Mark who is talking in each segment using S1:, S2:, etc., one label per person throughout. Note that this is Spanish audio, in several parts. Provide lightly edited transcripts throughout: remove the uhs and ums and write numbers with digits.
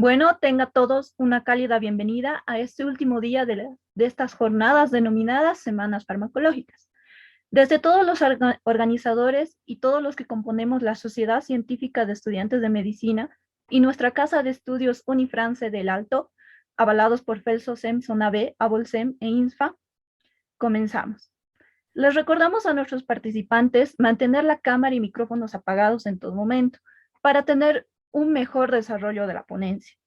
S1: Bueno, tenga todos una cálida bienvenida a este último día de estas jornadas denominadas Semanas Farmacológicas. Desde todos los organizadores y todos los que componemos la Sociedad Científica de Estudiantes de Medicina y nuestra Casa de Estudios Unifrance del Alto, avalados por FELSOSEM, SONAVE, ABOLSEM e INSFA, comenzamos. Les recordamos a nuestros participantes mantener la cámara y micrófonos apagados en todo momento para tener un mejor desarrollo de la ponencia.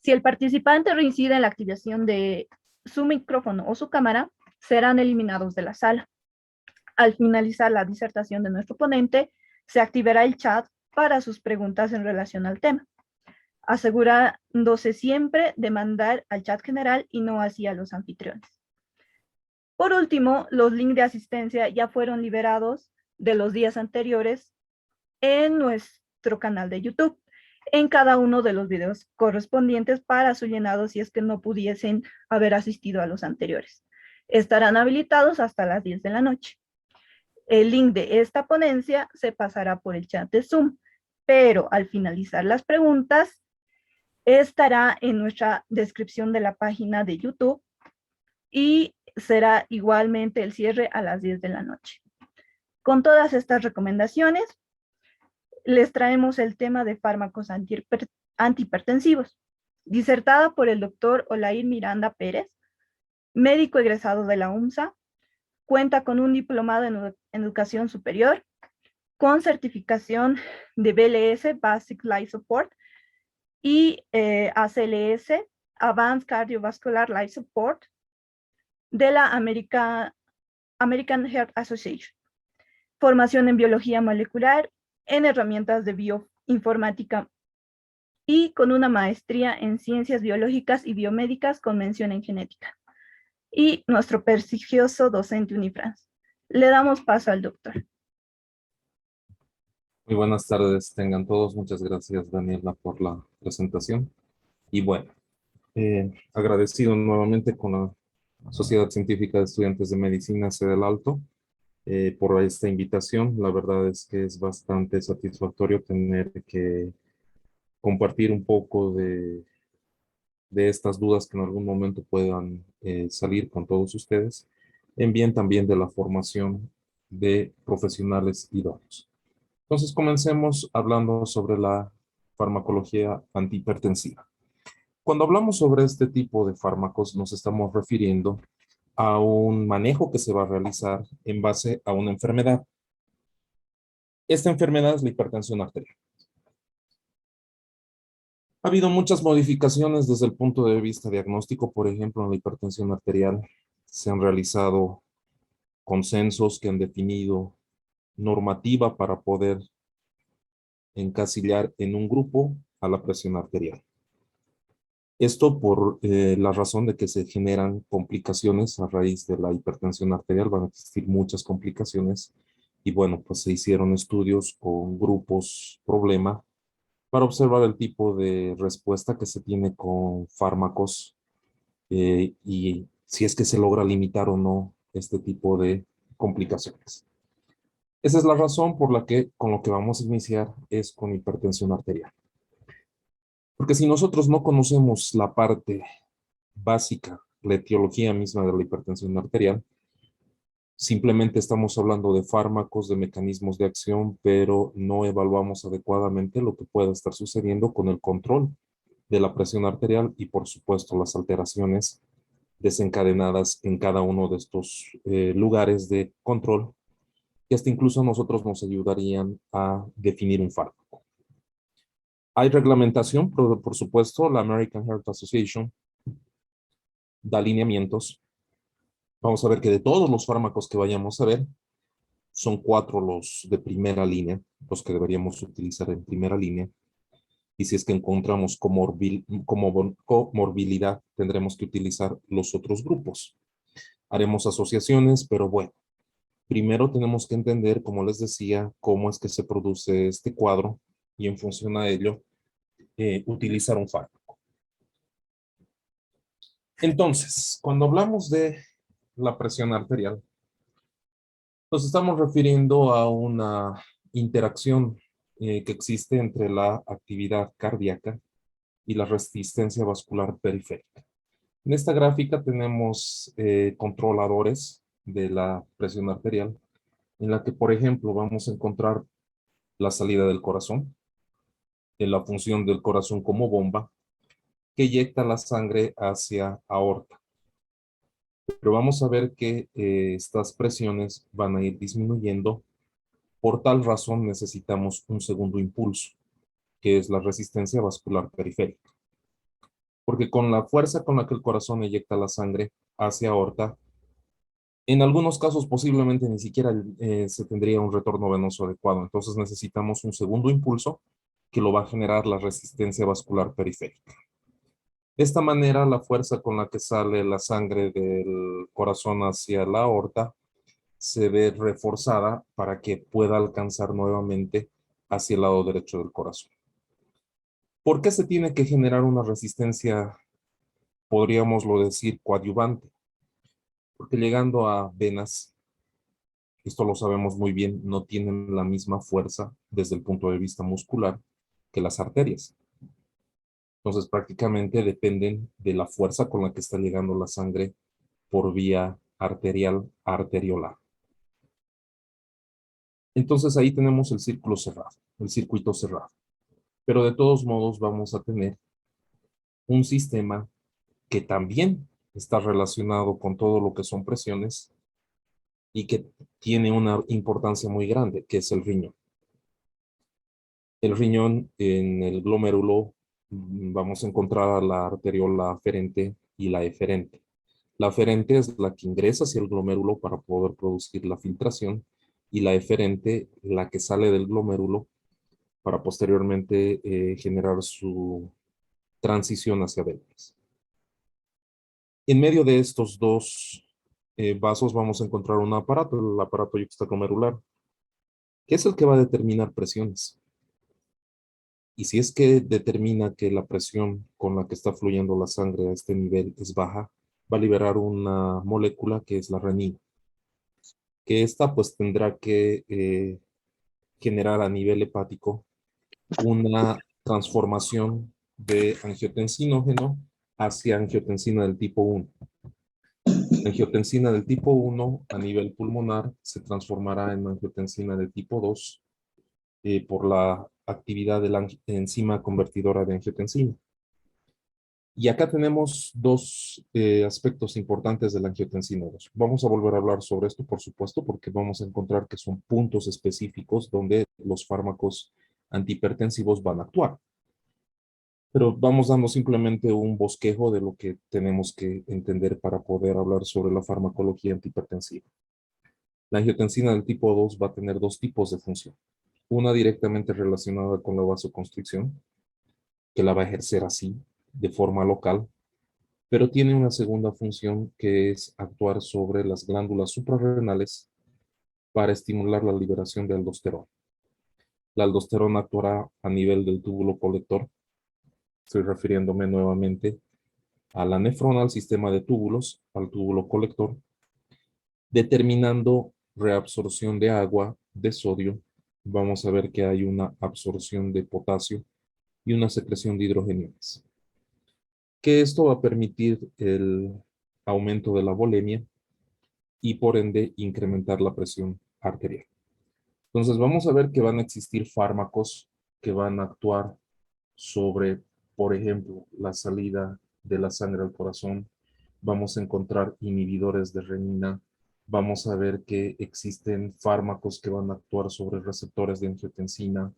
S1: Si el participante reincide en la activación de su micrófono o su cámara, serán eliminados de la sala. Al finalizar la disertación de nuestro ponente, se activará el chat para sus preguntas en relación al tema, asegurándose siempre de mandar al chat general y no así a los anfitriones. Por último, los links de asistencia ya fueron liberados de los días anteriores en nuestro canal de YouTube, en cada uno de los videos correspondientes para su llenado si es que no pudiesen haber asistido a los anteriores. Estarán habilitados hasta las 10 de la noche. El link de esta ponencia se pasará por el chat de Zoom, pero al finalizar las preguntas estará en nuestra descripción de la página de YouTube y será igualmente el cierre a las 10 de la noche. Con todas estas recomendaciones, les traemos el tema de fármacos antihipertensivos, disertada por el doctor Olair Miranda Pérez, médico egresado de la UMSA, cuenta con un diplomado en educación superior, con certificación de BLS, Basic Life Support, y ACLS, Advanced Cardiovascular Life Support, de la American Heart Association. Formación en biología molecular, en herramientas de bioinformática y con una maestría en ciencias biológicas y biomédicas con mención en genética. Y nuestro prestigioso docente Unifrance. Le damos paso al doctor.
S2: Muy buenas tardes, tengan todos. Muchas gracias, Daniela, por la presentación. Y bueno, agradecido nuevamente con la Sociedad Científica de Estudiantes de Medicina Sede del Alto por esta invitación. La verdad es que es bastante satisfactorio tener que compartir un poco de estas dudas que en algún momento puedan salir con todos ustedes, en bien también de la formación de profesionales idóneos. Entonces comencemos hablando sobre la farmacología antihipertensiva. Cuando hablamos sobre este tipo de fármacos nos estamos refiriendo a un manejo que se va a realizar en base a una enfermedad. Esta enfermedad es la hipertensión arterial. Ha habido muchas modificaciones desde el punto de vista diagnóstico, por ejemplo, en la hipertensión arterial. Se han realizado consensos que han definido normativa para poder encasillar en un grupo a la presión arterial. Esto por la razón de que se generan complicaciones a raíz de la hipertensión arterial, van a existir muchas complicaciones y bueno, pues se hicieron estudios con grupos problema para observar el tipo de respuesta que se tiene con fármacos y si es que se logra limitar o no este tipo de complicaciones. Esa es la razón por la que con lo que vamos a iniciar es con hipertensión arterial. Porque si nosotros no conocemos la parte básica, la etiología misma de la hipertensión arterial, simplemente estamos hablando de fármacos, de mecanismos de acción, pero no evaluamos adecuadamente lo que pueda estar sucediendo con el control de la presión arterial y por supuesto las alteraciones desencadenadas en cada uno de estos lugares de control, que hasta incluso a nosotros nos ayudarían a definir un fármaco. Hay reglamentación, por supuesto, la American Heart Association da lineamientos. Vamos a ver que de todos los fármacos que vayamos a ver, son 4 los de primera línea, los que deberíamos utilizar en primera línea. Y si es que encontramos comorbilidad, tendremos que utilizar los otros grupos. Haremos asociaciones, pero bueno, primero tenemos que entender, como les decía, cómo es que se produce este cuadro y en función a ello, utilizar un fármaco. Entonces, cuando hablamos de la presión arterial, nos estamos refiriendo a una interacción que existe entre la actividad cardíaca y la resistencia vascular periférica. En esta gráfica tenemos controladores de la presión arterial, en la que, por ejemplo, vamos a encontrar la salida del corazón, en la función del corazón como bomba, que eyecta la sangre hacia aorta. Pero vamos a ver que estas presiones van a ir disminuyendo. Por tal razón necesitamos un segundo impulso, que es la resistencia vascular periférica. Porque con la fuerza con la que el corazón eyecta la sangre hacia aorta, en algunos casos posiblemente ni siquiera se tendría un retorno venoso adecuado. Entonces necesitamos un segundo impulso que lo va a generar la resistencia vascular periférica. De esta manera, la fuerza con la que sale la sangre del corazón hacia la aorta se ve reforzada para que pueda alcanzar nuevamente hacia el lado derecho del corazón. ¿Por qué se tiene que generar una resistencia, podríamoslo decir, coadyuvante? Porque llegando a venas, esto lo sabemos muy bien, no tienen la misma fuerza desde el punto de vista muscular que las arterias. Entonces prácticamente dependen de la fuerza con la que está llegando la sangre por vía arterial a arteriolar. Entonces ahí tenemos el círculo cerrado, el circuito cerrado. Pero de todos modos vamos a tener un sistema que también está relacionado con todo lo que son presiones y que tiene una importancia muy grande, que es el riñón. El riñón en el glomérulo vamos a encontrar a la arteriola aferente y la eferente. La aferente es la que ingresa hacia el glomérulo para poder producir la filtración y la eferente la que sale del glomérulo para posteriormente generar su transición hacia venas. En medio de estos dos vasos vamos a encontrar un aparato, el aparato yuxtaglomerular, que es el que va a determinar presiones. Y si es que determina que la presión con la que está fluyendo la sangre a este nivel es baja, va a liberar una molécula que es la renina, que esta pues tendrá que generar a nivel hepático una transformación de angiotensinógeno hacia angiotensina del tipo 1. La angiotensina del tipo 1 a nivel pulmonar se transformará en angiotensina del tipo 2 por la actividad de la enzima convertidora de angiotensina. Y acá tenemos dos aspectos importantes de la angiotensina 2. Vamos a volver a hablar sobre esto, por supuesto, porque vamos a encontrar que son puntos específicos donde los fármacos antihipertensivos van a actuar. Pero vamos dando simplemente un bosquejo de lo que tenemos que entender para poder hablar sobre la farmacología antihipertensiva. La angiotensina del tipo 2 va a tener dos tipos de función. Una directamente relacionada con la vasoconstricción, que la va a ejercer así, de forma local, pero tiene una segunda función que es actuar sobre las glándulas suprarrenales para estimular la liberación de aldosterona. La aldosterona actuará a nivel del túbulo colector. Estoy refiriéndome nuevamente a la nefrona, al sistema de túbulos, al túbulo colector, determinando reabsorción de agua, de sodio. Vamos a ver que hay una absorción de potasio y una secreción de hidrogeniones. Que esto va a permitir el aumento de la volemia y por ende incrementar la presión arterial. Entonces vamos a ver que van a existir fármacos que van a actuar sobre, por ejemplo, la salida de la sangre al corazón. Vamos a encontrar inhibidores de renina. Vamos a ver que existen fármacos que van a actuar sobre receptores de angiotensina.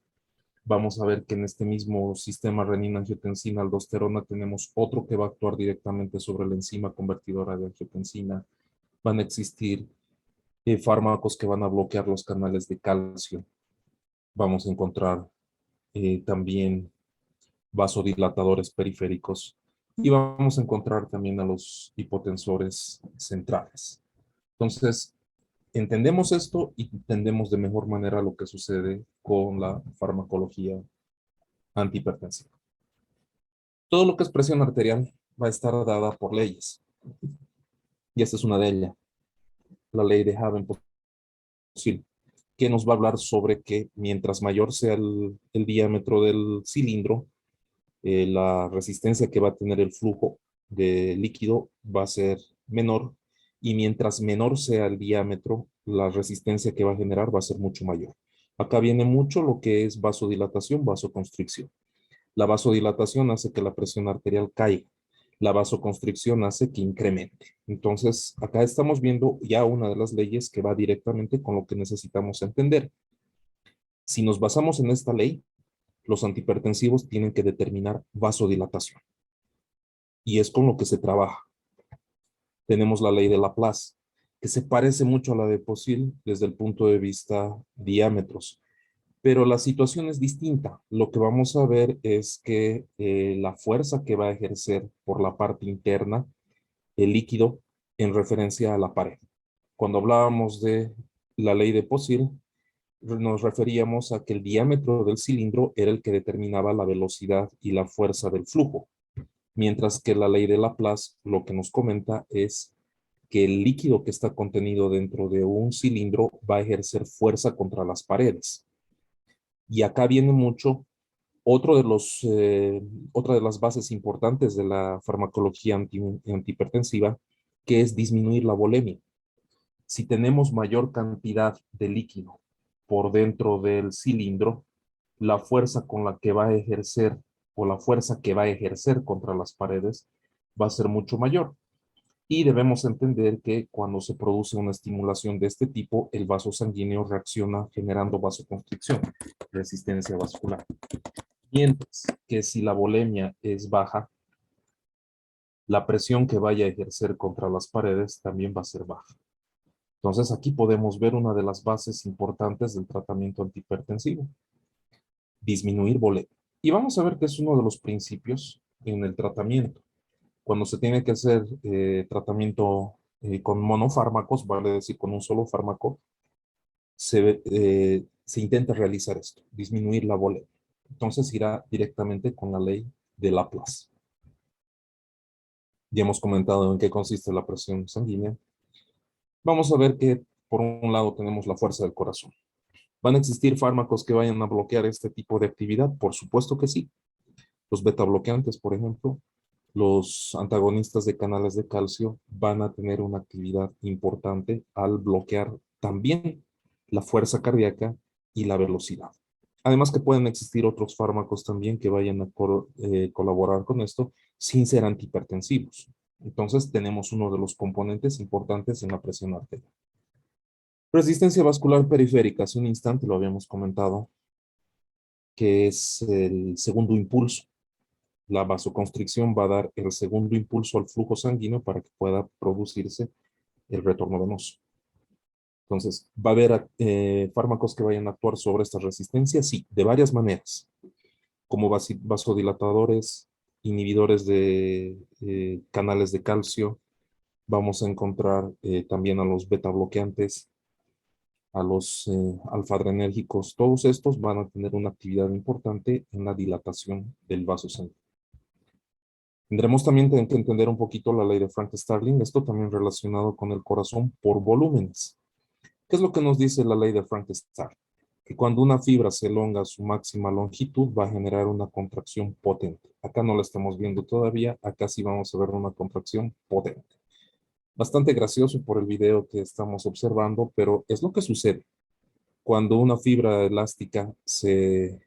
S2: Vamos a ver que en este mismo sistema renina-angiotensina-aldosterona tenemos otro que va a actuar directamente sobre la enzima convertidora de angiotensina. Van a existir fármacos que van a bloquear los canales de calcio. Vamos a encontrar también vasodilatadores periféricos y vamos a encontrar también a los hipotensores centrales. Entonces, entendemos esto y entendemos de mejor manera lo que sucede con la farmacología antihipertensiva. Todo lo que es presión arterial va a estar dada por leyes. Y esta es una de ellas, la ley de Haven-Poiseuille, que nos va a hablar sobre que mientras mayor sea el diámetro del cilindro, la resistencia que va a tener el flujo de líquido va a ser menor, y mientras menor sea el diámetro, la resistencia que va a generar va a ser mucho mayor. Acá viene mucho lo que es vasodilatación, vasoconstricción. La vasodilatación hace que la presión arterial caiga. La vasoconstricción hace que incremente. Entonces, acá estamos viendo ya una de las leyes que va directamente con lo que necesitamos entender. Si nos basamos en esta ley, los antihipertensivos tienen que determinar vasodilatación. Y es con lo que se trabaja. Tenemos la ley de Laplace, que se parece mucho a la de Poiseuille desde el punto de vista diámetros. Pero la situación es distinta. Lo que vamos a ver es que la fuerza que va a ejercer por la parte interna el líquido en referencia a la pared. Cuando hablábamos de la ley de Poiseuille, nos referíamos a que el diámetro del cilindro era el que determinaba la velocidad y la fuerza del flujo, mientras que la ley de Laplace lo que nos comenta es que el líquido que está contenido dentro de un cilindro va a ejercer fuerza contra las paredes. Y acá viene mucho otra de las bases importantes de la farmacología antihipertensiva, que es disminuir la volemia. Si tenemos mayor cantidad de líquido por dentro del cilindro, la fuerza con la que va a ejercer o la fuerza que va a ejercer contra las paredes va a ser mucho mayor. Y debemos entender que cuando se produce una estimulación de este tipo, el vaso sanguíneo reacciona generando vasoconstricción, resistencia vascular. Mientras que si la volemia es baja, la presión que vaya a ejercer contra las paredes también va a ser baja. Entonces aquí podemos ver una de las bases importantes del tratamiento antihipertensivo: disminuir volemia. Y vamos a ver que es uno de los principios en el tratamiento. Cuando se tiene que hacer tratamiento con monofármacos, vale decir con un solo fármaco, se intenta realizar esto, disminuir la volemia. Entonces irá directamente con la ley de Laplace. Ya hemos comentado en qué consiste la presión sanguínea. Vamos a ver que por un lado tenemos la fuerza del corazón. ¿Van a existir fármacos que vayan a bloquear este tipo de actividad? Por supuesto que sí. Los beta bloqueantes, por ejemplo, los antagonistas de canales de calcio van a tener una actividad importante al bloquear también la fuerza cardíaca y la velocidad. Además que pueden existir otros fármacos también que vayan a colaborar con esto sin ser antihipertensivos. Entonces tenemos uno de los componentes importantes en la presión arterial. Resistencia vascular periférica, hace un instante lo habíamos comentado, que es el segundo impulso. La vasoconstricción va a dar el segundo impulso al flujo sanguíneo para que pueda producirse el retorno venoso. Entonces, ¿va a haber fármacos que vayan a actuar sobre esta resistencia? Sí, de varias maneras, como vasodilatadores, inhibidores de canales de calcio. Vamos a encontrar también a los beta bloqueantes, a los alfa-adrenérgicos. Todos estos van a tener una actividad importante en la dilatación del vaso sanguíneo. Tendremos también que entender un poquito la ley de Frank-Starling, esto también relacionado con el corazón por volúmenes. ¿Qué es lo que nos dice la ley de Frank-Starling? Que cuando una fibra se elonga a su máxima longitud va a generar una contracción potente. Acá no la estamos viendo todavía, acá sí vamos a ver una contracción potente. Bastante gracioso por el video que estamos observando, pero es lo que sucede. Cuando una fibra elástica se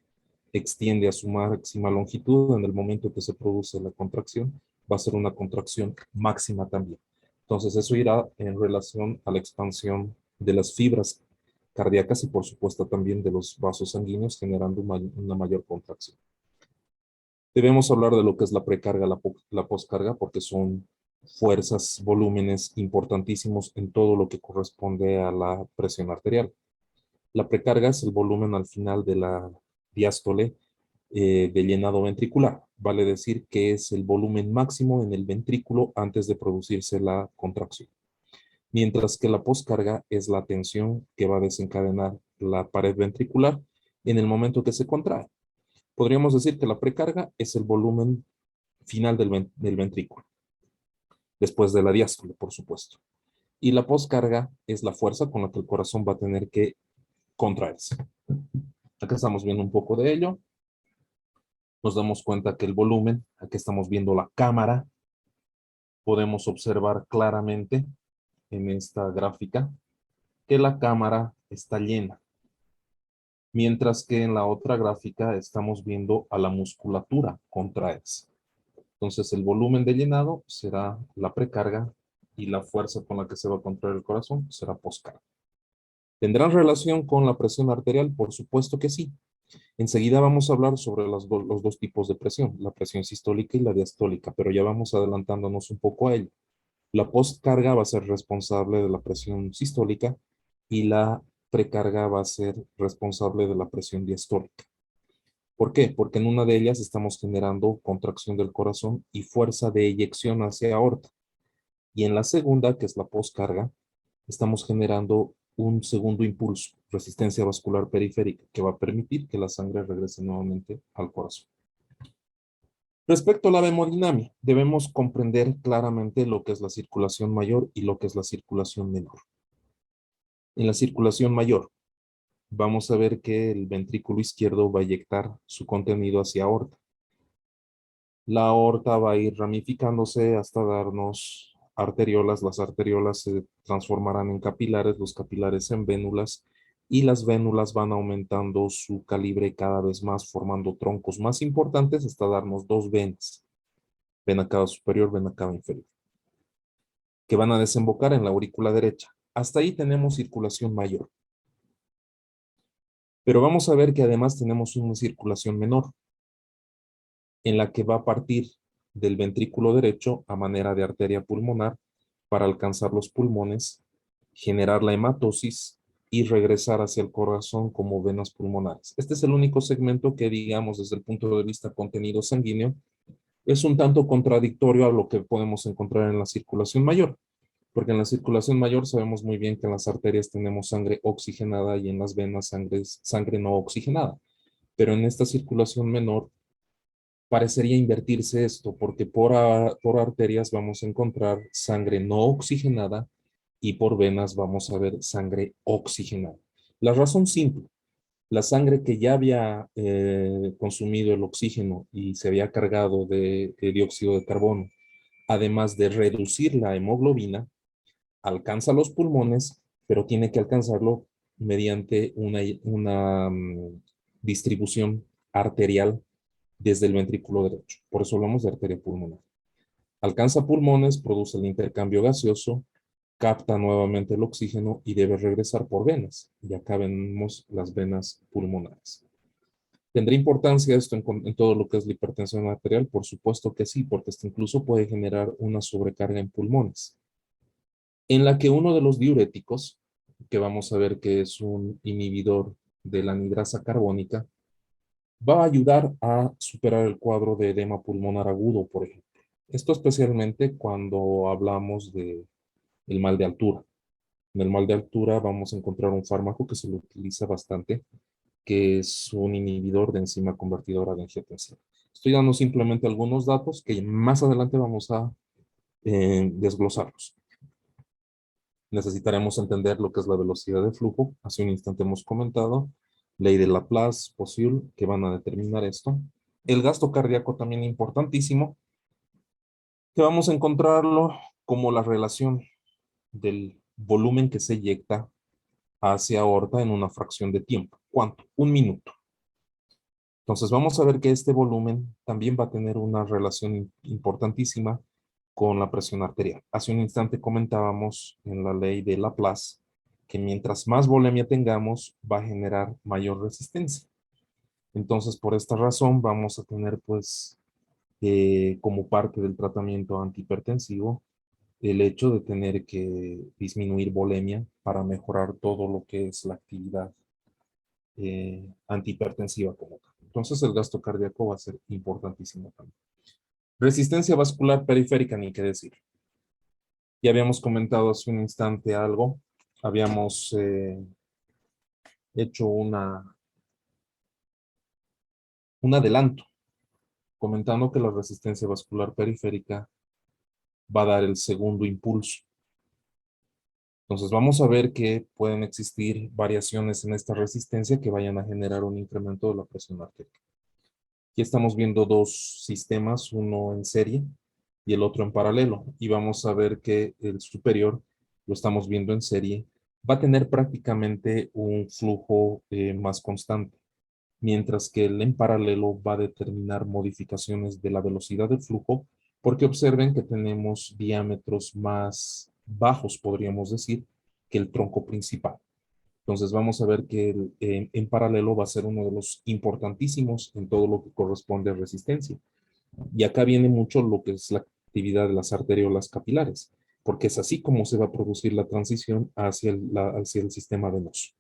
S2: extiende a su máxima longitud, en el momento que se produce la contracción, va a ser una contracción máxima también. Entonces, eso irá en relación a la expansión de las fibras cardíacas y, por supuesto, también de los vasos sanguíneos, generando una mayor contracción. Debemos hablar de lo que es la precarga, la poscarga, porque son fuerzas, volúmenes importantísimos en todo lo que corresponde a la presión arterial. La precarga es el volumen al final de la diástole de llenado ventricular. Vale decir que es el volumen máximo en el ventrículo antes de producirse la contracción. Mientras que la poscarga es la tensión que va a desencadenar la pared ventricular en el momento que se contrae. Podríamos decir que la precarga es el volumen final del ventrículo, después de la diástole, por supuesto. Y la poscarga es la fuerza con la que el corazón va a tener que contraerse. Acá estamos viendo un poco de ello. nos damos cuenta que el volumen, aquí estamos viendo la cámara, podemos observar claramente en esta gráfica que la cámara está llena, mientras que en la otra gráfica estamos viendo a la musculatura contraerse. Entonces el volumen de llenado será la precarga y la fuerza con la que se va a contraer el corazón será poscarga. ¿Tendrán relación con la presión arterial? Por supuesto que sí. Enseguida vamos a hablar sobre los dos tipos de presión, la presión sistólica y la diastólica, pero ya vamos adelantándonos un poco a ello. La postcarga va a ser responsable de la presión sistólica y la precarga va a ser responsable de la presión diastólica. ¿Por qué? Porque en una de ellas estamos generando contracción del corazón y fuerza de eyección hacia aorta. Y en la segunda, que es la postcarga, estamos generando un segundo impulso, resistencia vascular periférica, que va a permitir que la sangre regrese nuevamente al corazón. Respecto a la hemodinamia, debemos comprender claramente lo que es la circulación mayor y lo que es la circulación menor. En la circulación mayor, vamos a ver que el ventrículo izquierdo va a eyectar su contenido hacia aorta. La aorta va a ir ramificándose hasta darnos arteriolas. Las arteriolas se transformarán en capilares, los capilares en vénulas, y las vénulas van aumentando su calibre cada vez más, formando troncos más importantes hasta darnos dos venas. Vena cava superior, vena cava inferior, que van a desembocar en la aurícula derecha. Hasta ahí tenemos circulación mayor. Pero vamos a ver que además tenemos una circulación menor, en la que va a partir del ventrículo derecho a manera de arteria pulmonar para alcanzar los pulmones, generar la hematosis y regresar hacia el corazón como venas pulmonares. Este es el único segmento que, digamos, desde el punto de vista contenido sanguíneo, es un tanto contradictorio a lo que podemos encontrar en la circulación mayor, porque en la circulación mayor sabemos muy bien que en las arterias tenemos sangre oxigenada y en las venas sangre no oxigenada, pero en esta circulación menor parecería invertirse esto, porque por arterias vamos a encontrar sangre no oxigenada y por venas vamos a ver sangre oxigenada. La razón simple, la sangre que ya había consumido el oxígeno y se había cargado de dióxido de carbono, además de reducir la hemoglobina, alcanza los pulmones, pero tiene que alcanzarlo mediante una distribución arterial desde el ventrículo derecho. Por eso hablamos de arteria pulmonar. Alcanza pulmones, produce el intercambio gaseoso, capta nuevamente el oxígeno y debe regresar por venas. Y acá vemos las venas pulmonares. ¿Tendrá importancia esto en todo lo que es la hipertensión arterial? Por supuesto que sí, porque esto incluso puede generar una sobrecarga en pulmones, en la que uno de los diuréticos, que vamos a ver que es un inhibidor de la anhidrasa carbónica, va a ayudar a superar el cuadro de edema pulmonar agudo, por ejemplo. Esto especialmente cuando hablamos de el mal de altura. En el mal de altura vamos a encontrar un fármaco que se lo utiliza bastante, que es un inhibidor de enzima convertidora de angiotensina. Estoy dando simplemente algunos datos que más adelante vamos a desglosarlos. Necesitaremos entender lo que es la velocidad de flujo. Hace un instante hemos comentado ley de Laplace, Poiseuille, que van a determinar esto. El gasto cardíaco también importantísimo, que vamos a encontrarlo como la relación del volumen que se eyecta hacia aorta en una fracción de tiempo. ¿Cuánto? Un minuto. Entonces vamos a ver que este volumen también va a tener una relación importantísima con la presión arterial. Hace un instante comentábamos en la ley de Laplace que mientras más volemia tengamos, va a generar mayor resistencia. Entonces, por esta razón, vamos a tener, pues, como parte del tratamiento antihipertensivo, el hecho de tener que disminuir volemia para mejorar todo lo que es la actividad antihipertensiva como tal. Entonces, el gasto cardíaco va a ser importantísimo también. Resistencia vascular periférica, ni qué decir. Ya habíamos comentado hace un instante algo. Habíamos hecho un adelanto comentando que la resistencia vascular periférica va a dar el segundo impulso. Entonces vamos a ver que pueden existir variaciones en esta resistencia que vayan a generar un incremento de la presión arterial. Aquí estamos viendo dos sistemas, uno en serie y el otro en paralelo. Y vamos a ver que el superior, lo estamos viendo en serie, va a tener prácticamente un flujo más constante, mientras que el en paralelo va a determinar modificaciones de la velocidad del flujo, porque observen que tenemos diámetros más bajos, podríamos decir, que el tronco principal. Entonces vamos a ver que en paralelo va a ser uno de los importantísimos en todo lo que corresponde a resistencia. Y acá viene mucho lo que es la actividad de las arteriolas capilares, porque es así como se va a producir la transición hacia el sistema venoso.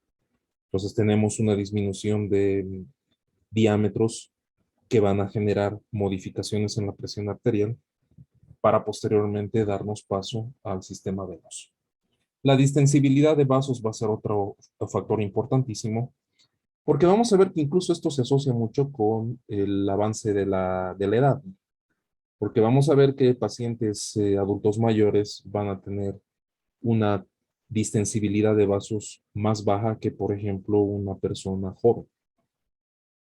S2: Entonces tenemos una disminución de diámetros que van a generar modificaciones en la presión arterial para posteriormente darnos paso al sistema venoso. La distensibilidad de vasos va a ser otro factor importantísimo, porque vamos a ver que incluso esto se asocia mucho con el avance de la edad, porque vamos a ver que pacientes adultos mayores van a tener una distensibilidad de vasos más baja que, por ejemplo, una persona joven.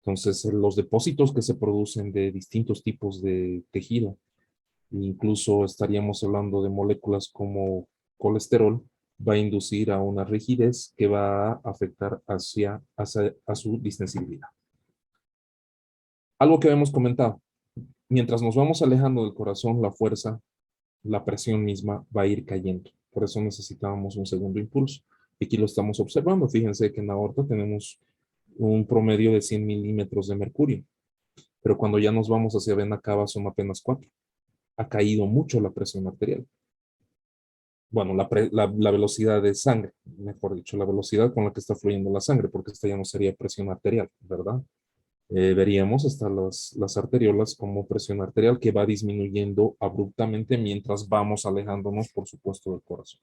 S2: Entonces, los depósitos que se producen de distintos tipos de tejido, incluso estaríamos hablando de moléculas como colesterol, va a inducir a una rigidez que va a afectar a su distensibilidad. Algo que hemos comentado, mientras nos vamos alejando del corazón, la fuerza, la presión misma va a ir cayendo. Por eso necesitábamos un segundo impulso. Aquí lo estamos observando. Fíjense que en la aorta tenemos un promedio de 100 milímetros de mercurio, pero cuando ya nos vamos hacia vena cava son apenas 4. Ha caído mucho la presión arterial. Bueno, la velocidad de sangre, mejor dicho, la velocidad con la que está fluyendo la sangre, porque esta ya no sería presión arterial, ¿verdad? Veríamos hasta las arteriolas como presión arterial que va disminuyendo abruptamente mientras vamos alejándonos, por supuesto, del corazón.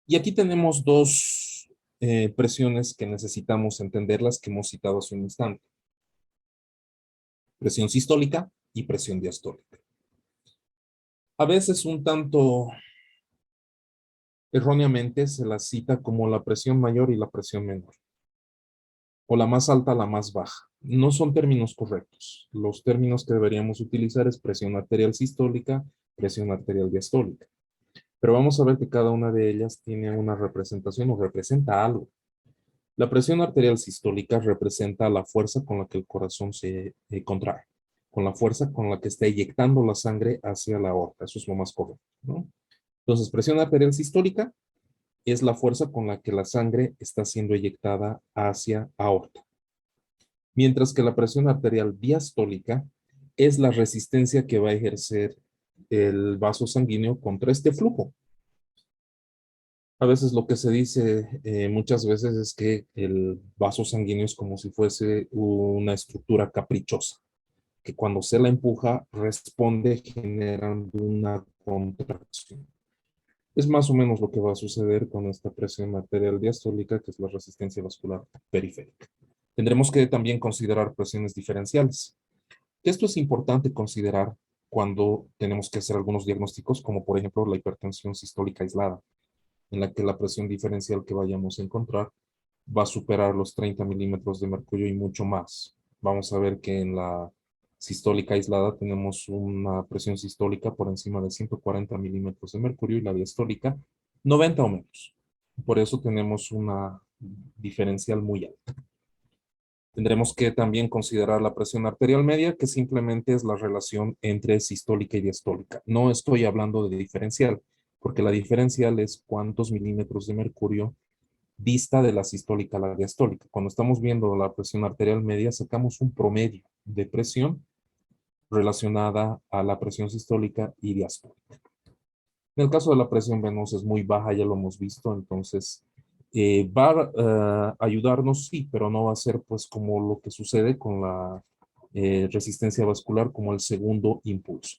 S2: Y aquí tenemos dos presiones que necesitamos entenderlas que hemos citado hace un instante. Presión sistólica y presión diastólica. A veces un tanto erróneamente se las cita como la presión mayor y la presión menor, o la más alta, la más baja. No son términos correctos. Los términos que deberíamos utilizar es presión arterial sistólica, presión arterial diastólica. Pero vamos a ver que cada una de ellas tiene una representación o representa algo. La presión arterial sistólica representa la fuerza con la que el corazón se contrae, con la fuerza con la que está eyectando la sangre hacia la aorta. Eso es lo más correcto, ¿no? Entonces, presión arterial sistólica es la fuerza con la que la sangre está siendo eyectada hacia aorta. Mientras que la presión arterial diastólica es la resistencia que va a ejercer el vaso sanguíneo contra este flujo. A veces lo que se dice muchas veces es que el vaso sanguíneo es como si fuese una estructura caprichosa, que cuando se la empuja responde generando una contracción. Es más o menos lo que va a suceder con esta presión arterial diastólica, que es la resistencia vascular periférica. Tendremos que también considerar presiones diferenciales. Esto es importante considerar cuando tenemos que hacer algunos diagnósticos, como por ejemplo la hipertensión sistólica aislada, en la que la presión diferencial que vayamos a encontrar va a superar los 30 milímetros de mercurio y mucho más. Vamos a ver que en la sistólica aislada tenemos una presión sistólica por encima de 140 milímetros de mercurio y la diastólica 90 o menos. Por eso tenemos una diferencial muy alta. Tendremos que también considerar la presión arterial media, que simplemente es la relación entre sistólica y diastólica. No estoy hablando de diferencial, porque la diferencial es cuántos milímetros de mercurio dista de la sistólica a la diastólica. Cuando estamos viendo la presión arterial media, sacamos un promedio de presión relacionada a la presión sistólica y diastólica. En el caso de la presión venosa es muy baja, ya lo hemos visto, entonces va a ayudarnos, sí, pero no va a ser pues como lo que sucede con la resistencia vascular como el segundo impulso.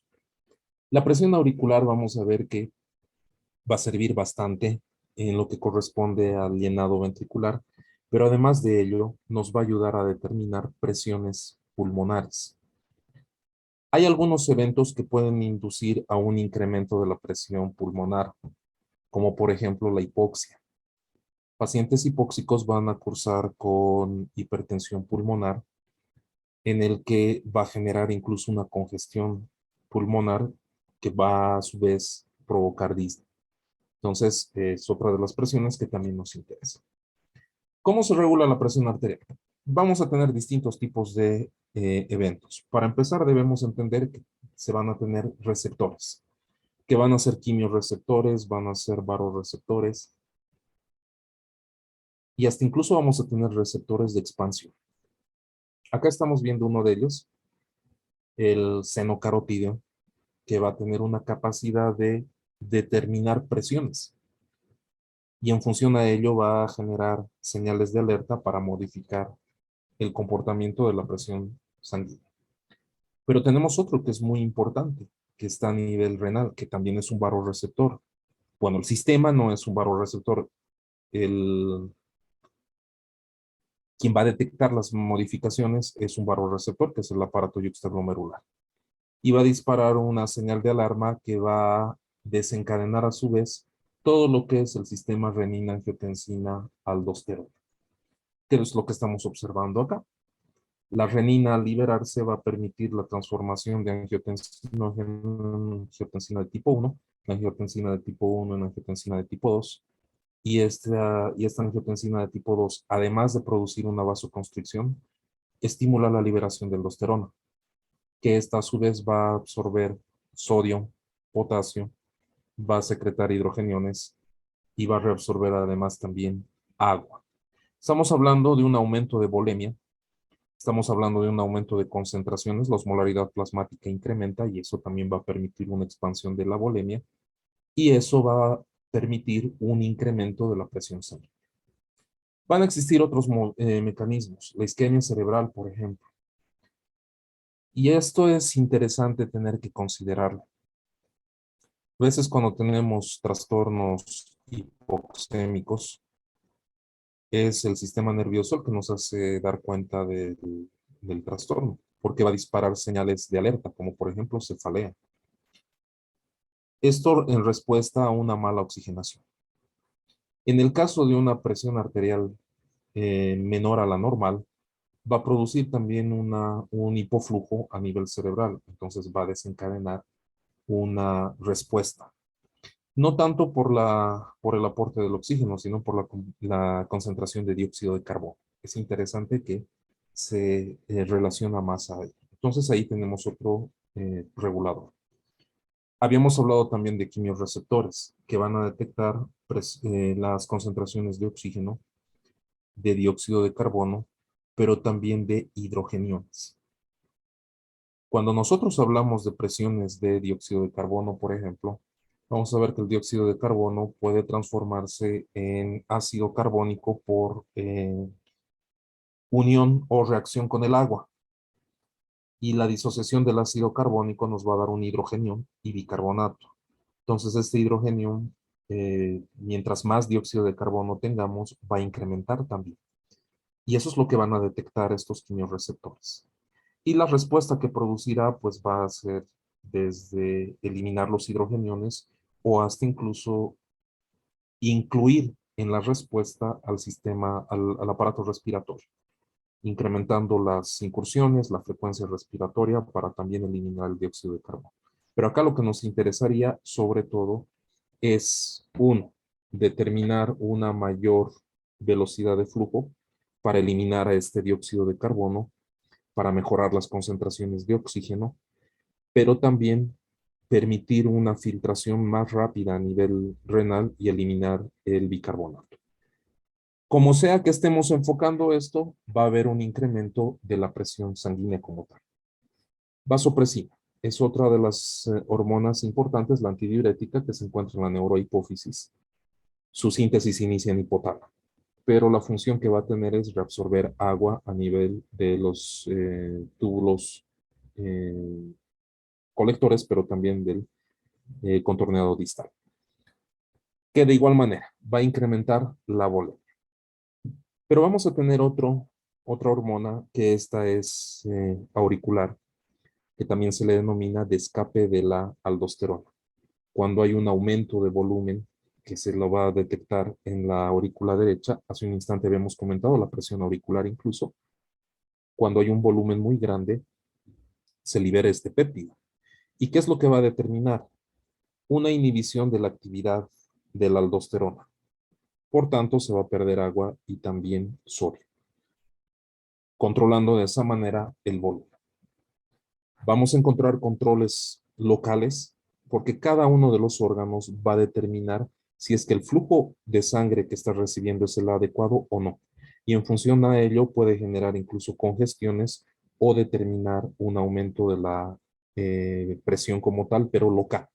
S2: La presión auricular vamos a ver que va a servir bastante en lo que corresponde al llenado ventricular, pero además de ello nos va a ayudar a determinar presiones pulmonares. Hay algunos eventos que pueden inducir a un incremento de la presión pulmonar, como por ejemplo la hipoxia. Pacientes hipóxicos van a cursar con hipertensión pulmonar en el que va a generar incluso una congestión pulmonar que va a su vez provocar disnea. Entonces, es otra de las presiones que también nos interesa. ¿Cómo se regula la presión arterial? Vamos a tener distintos tipos de eventos. Para empezar, debemos entender que se van a tener receptores, que van a ser quimiorreceptores, van a ser varoreceptores, y hasta incluso vamos a tener receptores de expansión. Acá estamos viendo uno de ellos, el seno carotídeo, que va a tener una capacidad de determinar presiones. Y en función a ello va a generar señales de alerta para modificar el comportamiento de la presión sanguínea. Pero tenemos otro que es muy importante, que está a nivel renal, que también es un varoreceptor. Bueno, el sistema no es un varoreceptor. Quien va a detectar las modificaciones es un varoreceptor, que es el aparato yuxtaglomerular. Y va a disparar una señal de alarma que va a desencadenar a su vez todo lo que es el sistema renina-angiotensina-aldosterona, que es lo que estamos observando acá. La renina al liberarse va a permitir la transformación de angiotensina en angiotensina de tipo 1, la angiotensina de tipo 1 en angiotensina de tipo 2, y esta angiotensina de tipo 2, además de producir una vasoconstricción, estimula la liberación de aldosterona, que esta a su vez va a absorber sodio, potasio, va a secretar hidrogeniones y va a reabsorber además también agua. Estamos hablando de un aumento de volemia, estamos hablando de un aumento de concentraciones, la osmolaridad plasmática incrementa y eso también va a permitir una expansión de la volemia y eso va a permitir un incremento de la presión sanguínea. Van a existir otros mecanismos, la isquemia cerebral, por ejemplo. Y esto es interesante tener que considerarlo. A veces cuando tenemos trastornos hipoxémicos, es el sistema nervioso el que nos hace dar cuenta del trastorno, porque va a disparar señales de alerta, como por ejemplo cefalea. Esto en respuesta a una mala oxigenación. En el caso de una presión arterial menor a la normal, va a producir también un hipoflujo a nivel cerebral, entonces va a desencadenar una respuesta. No tanto por el aporte del oxígeno, sino por la concentración de dióxido de carbono. Es interesante que se relaciona más a ello. Entonces ahí tenemos otro regulador. Habíamos hablado también de quimiorreceptores que van a detectar las concentraciones de oxígeno, de dióxido de carbono, pero también de hidrogeniones. Cuando nosotros hablamos de presiones de dióxido de carbono, por ejemplo, vamos a ver que el dióxido de carbono puede transformarse en ácido carbónico por unión o reacción con el agua. Y la disociación del ácido carbónico nos va a dar un hidrogenio y bicarbonato. Entonces, este hidrogenio, mientras más dióxido de carbono tengamos, va a incrementar también. Y eso es lo que van a detectar estos quimiorreceptores. Y la respuesta que producirá, pues va a ser desde eliminar los hidrogeniones o hasta incluso incluir en la respuesta al sistema, al aparato respiratorio, incrementando las incursiones, la frecuencia respiratoria para también eliminar el dióxido de carbono. Pero acá lo que nos interesaría sobre todo es, uno, determinar una mayor velocidad de flujo para eliminar a este dióxido de carbono, para mejorar las concentraciones de oxígeno, pero también permitir una filtración más rápida a nivel renal y eliminar el bicarbonato. Como sea que estemos enfocando esto, va a haber un incremento de la presión sanguínea como tal. Vasopresina es otra de las hormonas importantes, la antidiurética, que se encuentra en la neurohipófisis. Su síntesis inicia en hipotálamo, pero la función que va a tener es reabsorber agua a nivel de los túbulos eh, colectores, pero también del contorneado distal, que de igual manera va a incrementar la volemia. Pero vamos a tener otra hormona, que esta es auricular, que también se le denomina de escape de la aldosterona. Cuando hay un aumento de volumen, que se lo va a detectar en la aurícula derecha, hace un instante habíamos comentado la presión auricular incluso, cuando hay un volumen muy grande, se libera este péptido. ¿Y qué es lo que va a determinar? Una inhibición de la actividad de la aldosterona. Por tanto, se va a perder agua y también sodio, controlando de esa manera el volumen. Vamos a encontrar controles locales porque cada uno de los órganos va a determinar si es que el flujo de sangre que está recibiendo es el adecuado o no. Y en función a ello puede generar incluso congestiones o determinar un aumento de la presión como tal, pero local.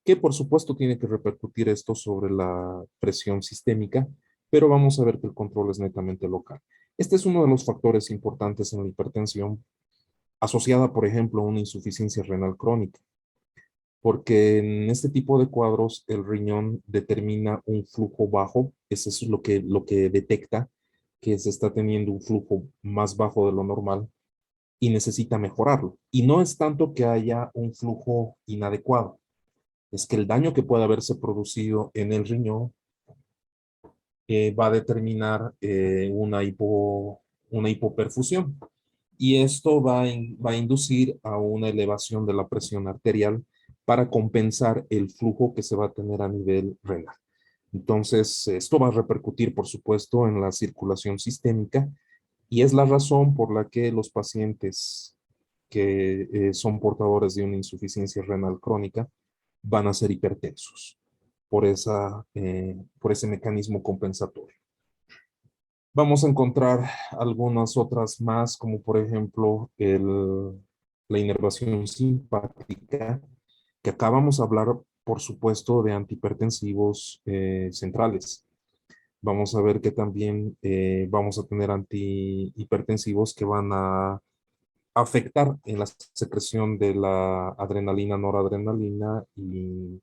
S2: Que por supuesto tiene que repercutir esto sobre la presión sistémica, pero vamos a ver que el control es netamente local. Este es uno de los factores importantes en la hipertensión asociada, por ejemplo, a una insuficiencia renal crónica, porque en este tipo de cuadros el riñón determina un flujo bajo, eso es lo que detecta que se está teniendo un flujo más bajo de lo normal y necesita mejorarlo. Y no es tanto que haya un flujo inadecuado, es que el daño que puede haberse producido en el riñón va a determinar una hipoperfusión. Y esto va a inducir a una elevación de la presión arterial para compensar el flujo que se va a tener a nivel renal. Entonces, esto va a repercutir, por supuesto, en la circulación sistémica y es la razón por la que los pacientes que son portadores de una insuficiencia renal crónica van a ser hipertensos por ese mecanismo compensatorio. Vamos a encontrar algunas otras más, como por ejemplo la inervación simpática, que acá vamos a hablar, por supuesto, de antihipertensivos centrales. Vamos a ver que también vamos a tener antihipertensivos que van a afectar en la secreción de la adrenalina, noradrenalina y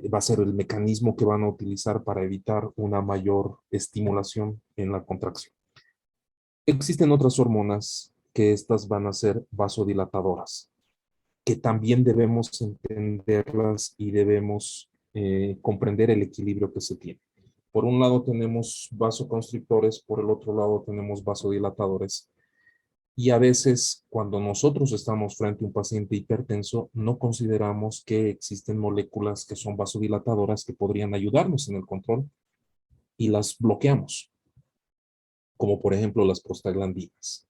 S2: va a ser el mecanismo que van a utilizar para evitar una mayor estimulación en la contracción. Existen otras hormonas que estas van a ser vasodilatadoras, que también debemos entenderlas y debemos comprender el equilibrio que se tiene. Por un lado tenemos vasoconstrictores, por el otro lado tenemos vasodilatadores. Y a veces, cuando nosotros estamos frente a un paciente hipertenso, no consideramos que existen moléculas que son vasodilatadoras que podrían ayudarnos en el control y las bloqueamos, como por ejemplo las prostaglandinas.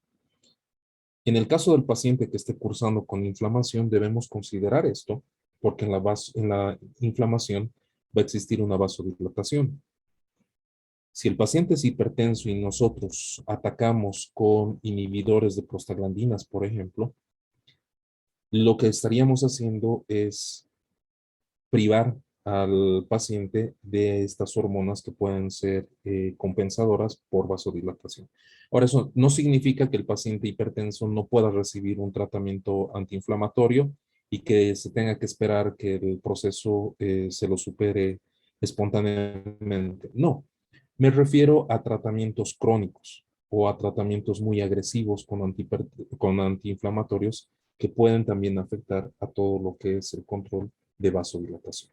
S2: En el caso del paciente que esté cursando con inflamación, debemos considerar esto, porque en la inflamación va a existir una vasodilatación. Si el paciente es hipertenso y nosotros atacamos con inhibidores de prostaglandinas, por ejemplo, lo que estaríamos haciendo es privar al paciente de estas hormonas que pueden ser compensadoras por vasodilatación. Ahora, eso no significa que el paciente hipertenso no pueda recibir un tratamiento antiinflamatorio y que se tenga que esperar que el proceso se lo supere espontáneamente. No, me refiero a tratamientos crónicos o a tratamientos muy agresivos con antiinflamatorios que pueden también afectar a todo lo que es el control de vasodilatación.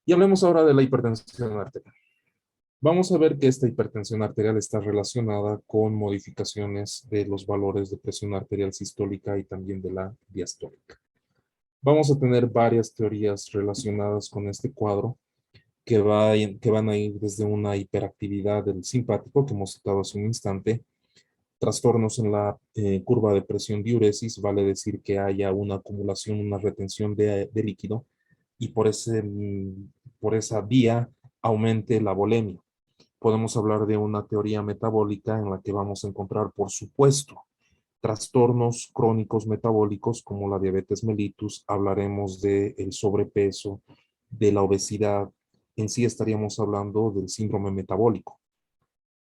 S2: Y hablemos ahora de la hipertensión arterial. Vamos a ver que esta hipertensión arterial está relacionada con modificaciones de los valores de presión arterial sistólica y también de la diastólica. Vamos a tener varias teorías relacionadas con este cuadro que van a ir desde una hiperactividad del simpático, que hemos citado hace un instante, trastornos en la curva de presión diuresis, vale decir que haya una acumulación, una retención de líquido, y por esa vía aumente la volemia. Podemos hablar de una teoría metabólica en la que vamos a encontrar, por supuesto, trastornos crónicos metabólicos como la diabetes mellitus, hablaremos del sobrepeso, de la obesidad, en sí estaríamos hablando del síndrome metabólico,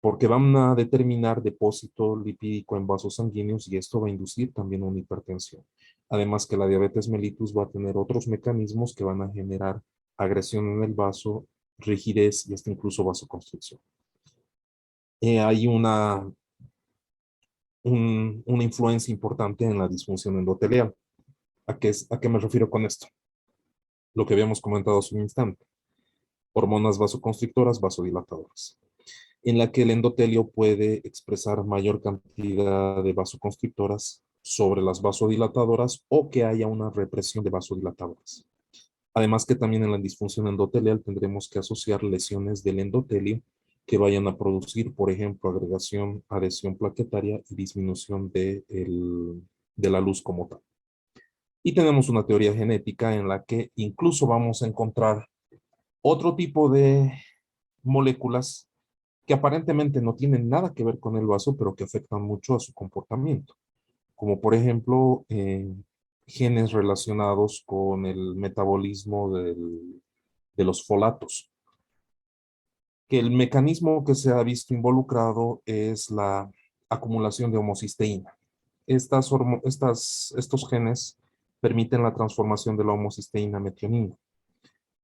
S2: porque van a determinar depósito lipídico en vasos sanguíneos y esto va a inducir también una hipertensión. Además que la diabetes mellitus va a tener otros mecanismos que van a generar agresión en el vaso, rigidez y hasta incluso vasoconstricción. Hay una influencia importante en la disfunción endotelial. ¿A qué me refiero con esto? Lo que habíamos comentado hace un instante. Hormonas vasoconstrictoras, vasodilatadoras. en la que el endotelio puede expresar mayor cantidad de vasoconstrictoras sobre las vasodilatadoras o que haya una represión de vasodilatadoras. Además que también en la disfunción endotelial tendremos que asociar lesiones del endotelio que vayan a producir, por ejemplo, agregación, adhesión plaquetaria y disminución de la luz como tal. Y tenemos una teoría genética en la que incluso vamos a encontrar otro tipo de moléculas que aparentemente no tienen nada que ver con el vaso, pero que afectan mucho a su comportamiento, como por ejemplo genes relacionados con el metabolismo de los folatos, que el mecanismo que se ha visto involucrado es la acumulación de homocisteína. Estos genes permiten la transformación de la homocisteína a metionina,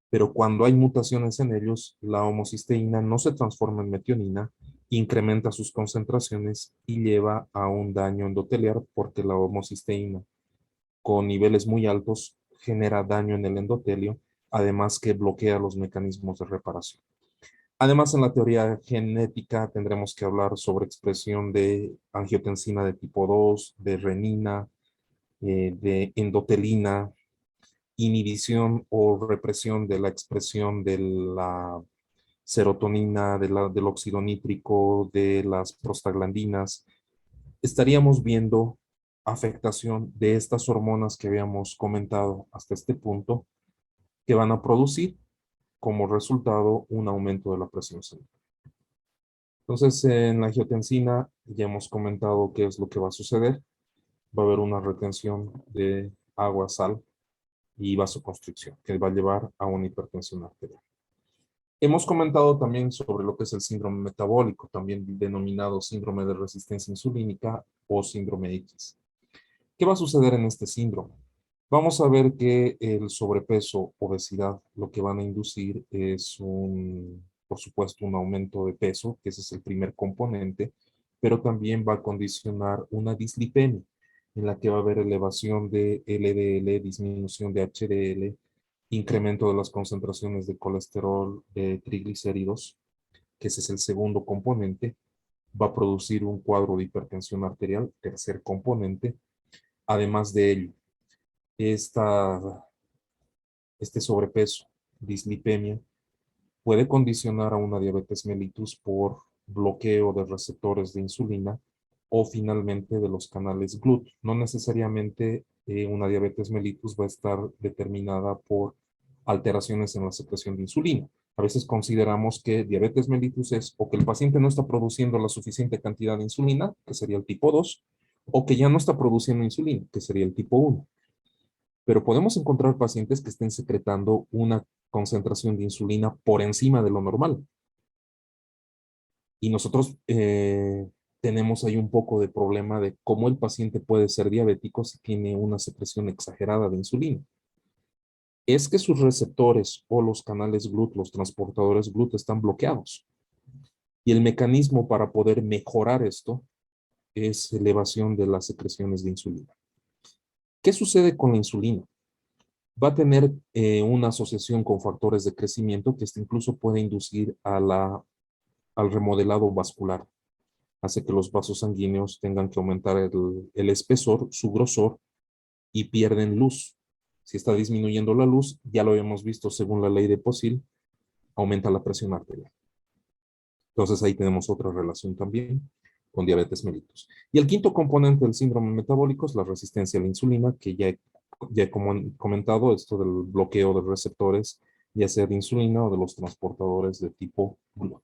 S2: pero cuando hay mutaciones en ellos, la homocisteína no se transforma en metionina, incrementa sus concentraciones y lleva a un daño endoteliar porque la homocisteína con niveles muy altos genera daño en el endotelio, además que bloquea los mecanismos de reparación. Además, en la teoría genética tendremos que hablar sobre expresión de angiotensina de tipo 2, de renina, de endotelina, inhibición o represión de la expresión de la serotonina, del óxido nítrico, de las prostaglandinas. Estaríamos viendo afectación de estas hormonas que habíamos comentado hasta este punto, que van a producir como resultado un aumento de la presión sanguínea. Entonces, en la angiotensina ya hemos comentado qué es lo que va a suceder. Va a haber una retención de agua, sal y vasoconstricción, que va a llevar a una hipertensión arterial. Hemos comentado también sobre lo que es el síndrome metabólico, también denominado síndrome de resistencia insulínica o síndrome X. ¿Qué va a suceder en este síndrome? Vamos a ver que el sobrepeso, obesidad, lo que van a inducir es por supuesto, un aumento de peso, que ese es el primer componente, pero también va a condicionar una dislipemia, en la que va a haber elevación de LDL, disminución de HDL, incremento de las concentraciones de colesterol, de triglicéridos, que ese es el segundo componente, va a producir un cuadro de hipertensión arterial, tercer componente. Además de ello, esta, este sobrepeso, dislipemia, puede condicionar a una diabetes mellitus por bloqueo de receptores de insulina o finalmente de los canales GLUT. No necesariamente una diabetes mellitus va a estar determinada por alteraciones en la secreción de insulina. A veces consideramos que diabetes mellitus es o que el paciente no está produciendo la suficiente cantidad de insulina, que sería el tipo 2, o que ya no está produciendo insulina, que sería el tipo 1. Pero podemos encontrar pacientes que estén secretando una concentración de insulina por encima de lo normal. Y nosotros tenemos ahí un poco de problema de cómo el paciente puede ser diabético si tiene una secreción exagerada de insulina. Es que sus receptores o los canales GLUT, los transportadores GLUT, están bloqueados. Y el mecanismo para poder mejorar esto es elevación de las secreciones de insulina. ¿Qué sucede con la insulina? Va a tener una asociación con factores de crecimiento que incluso puede inducir al remodelado vascular. Hace que los vasos sanguíneos tengan que aumentar el espesor, su grosor, y pierden luz. Si está disminuyendo la luz, ya lo habíamos visto según la ley de Posil, aumenta la presión arterial. Entonces ahí tenemos otra relación también con diabetes mellitus. Y el quinto componente del síndrome metabólico es la resistencia a la insulina, que ya he comentado, esto del bloqueo de receptores, ya sea de insulina o de los transportadores de tipo GLUT.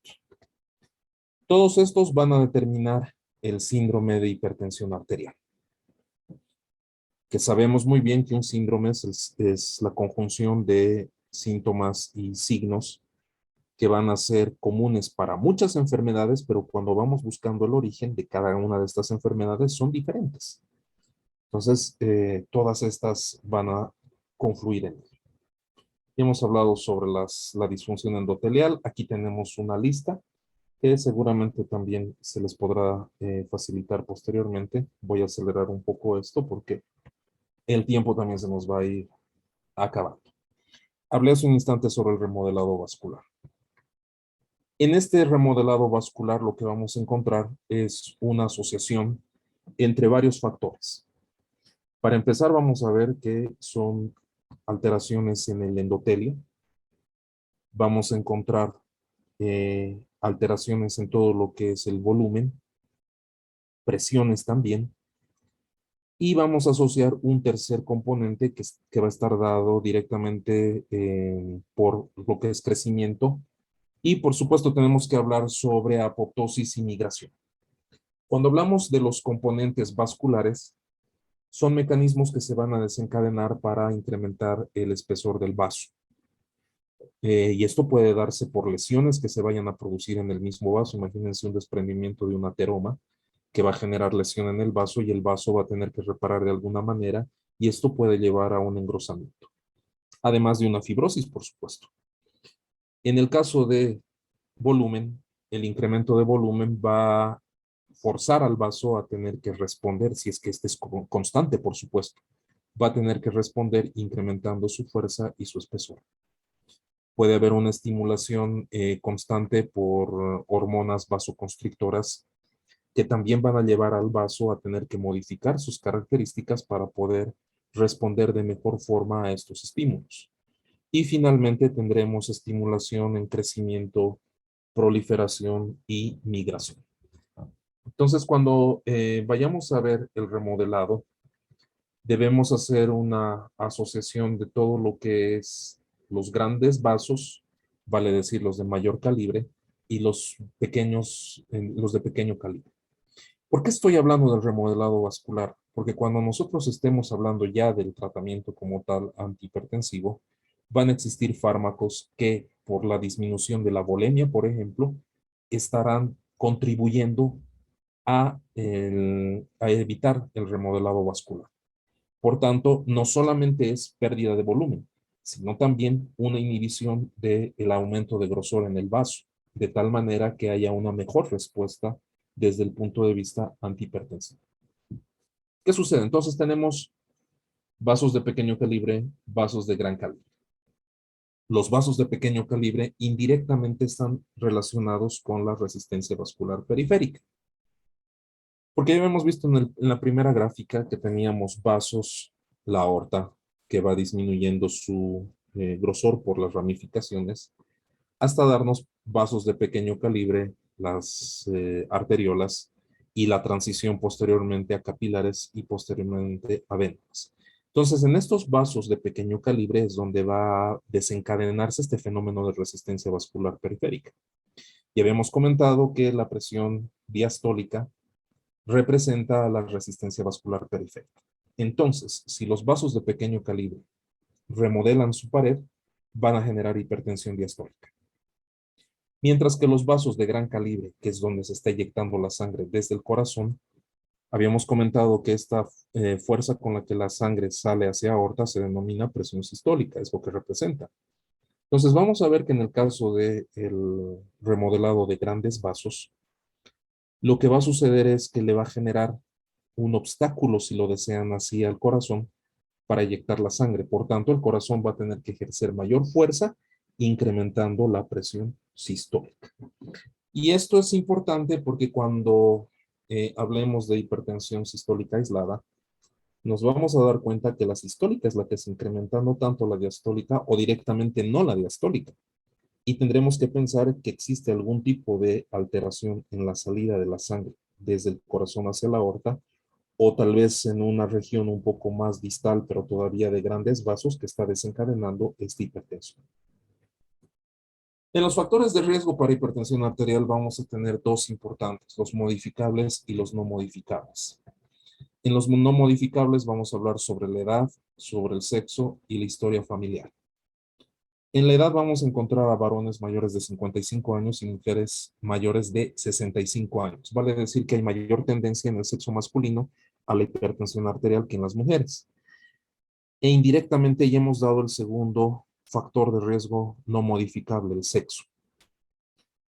S2: Todos estos van a determinar el síndrome de hipertensión arterial, que sabemos muy bien que un síndrome es la conjunción de síntomas y signos que van a ser comunes para muchas enfermedades, pero cuando vamos buscando el origen de cada una de estas enfermedades son diferentes. Entonces, todas estas van a confluir en ello. Ya hemos hablado sobre la disfunción endotelial. Aquí tenemos una lista que seguramente también se les podrá facilitar posteriormente. Voy a acelerar un poco esto porque el tiempo también se nos va a ir acabando. Hablé hace un instante sobre el remodelado vascular. En este remodelado vascular lo que vamos a encontrar es una asociación entre varios factores. Para empezar, vamos a ver que son alteraciones en el endotelio. Vamos a encontrar alteraciones en todo lo que es el volumen, presiones también, y vamos a asociar un tercer componente que va a estar dado directamente por lo que es crecimiento, y por supuesto tenemos que hablar sobre apoptosis y migración. Cuando hablamos de los componentes vasculares, son mecanismos que se van a desencadenar para incrementar el espesor del vaso. Y esto puede darse por lesiones que se vayan a producir en el mismo vaso. Imagínense un desprendimiento de un ateroma que va a generar lesión en el vaso y el vaso va a tener que reparar de alguna manera y esto puede llevar a un engrosamiento. Además de una fibrosis, por supuesto. En el caso de volumen, el incremento de volumen va a forzar al vaso a tener que responder, si es que este es constante, por supuesto. Va a tener que responder incrementando su fuerza y su espesor. Puede haber una estimulación constante por hormonas vasoconstrictoras que también van a llevar al vaso a tener que modificar sus características para poder responder de mejor forma a estos estímulos. Y finalmente tendremos estimulación en crecimiento, proliferación y migración. Entonces, cuando vayamos a ver el remodelado, debemos hacer una asociación de todo lo que es los grandes vasos, vale decir los de mayor calibre, y los pequeños, los de pequeño calibre. ¿Por qué estoy hablando del remodelado vascular? Porque cuando nosotros estemos hablando ya del tratamiento como tal antihipertensivo, van a existir fármacos que por la disminución de la volemia, por ejemplo, estarán contribuyendo a evitar el remodelado vascular. Por tanto, no solamente es pérdida de volumen, sino también una inhibición del aumento de grosor en el vaso, de tal manera que haya una mejor respuesta desde el punto de vista antihipertensivo. ¿Qué sucede? Entonces tenemos vasos de pequeño calibre, vasos de gran calibre. Los vasos de pequeño calibre indirectamente están relacionados con la resistencia vascular periférica. Porque ya hemos visto en la primera gráfica que teníamos vasos, la aorta, que va disminuyendo su grosor por las ramificaciones, hasta darnos vasos de pequeño calibre, las arteriolas, y la transición posteriormente a capilares y posteriormente a venas. Entonces, en estos vasos de pequeño calibre es donde va a desencadenarse este fenómeno de resistencia vascular periférica. Ya habíamos comentado que la presión diastólica representa la resistencia vascular periférica. Entonces, si los vasos de pequeño calibre remodelan su pared, van a generar hipertensión diastólica. Mientras que los vasos de gran calibre, que es donde se está inyectando la sangre desde el corazón, habíamos comentado que esta fuerza con la que la sangre sale hacia aorta se denomina presión sistólica, es lo que representa. Entonces vamos a ver que en el caso del remodelado de grandes vasos, lo que va a suceder es que le va a generar un obstáculo, si lo desean así, al corazón para inyectar la sangre. Por tanto, el corazón va a tener que ejercer mayor fuerza, incrementando la presión sistólica. Y esto es importante porque cuando hablemos de hipertensión sistólica aislada, nos vamos a dar cuenta que la sistólica es la que se incrementa, no tanto la diastólica o directamente no la diastólica. Y tendremos que pensar que existe algún tipo de alteración en la salida de la sangre desde el corazón hacia la aorta, o tal vez en una región un poco más distal, pero todavía de grandes vasos, que está desencadenando esta hipertensión. En los factores de riesgo para hipertensión arterial vamos a tener dos importantes, los modificables y los no modificables. En los no modificables vamos a hablar sobre la edad, sobre el sexo y la historia familiar. En la edad vamos a encontrar a varones mayores de 55 años y mujeres mayores de 65 años. Vale decir que hay mayor tendencia en el sexo masculino a la hipertensión arterial que en las mujeres. E indirectamente ya hemos dado el segundo factor de riesgo no modificable, el sexo.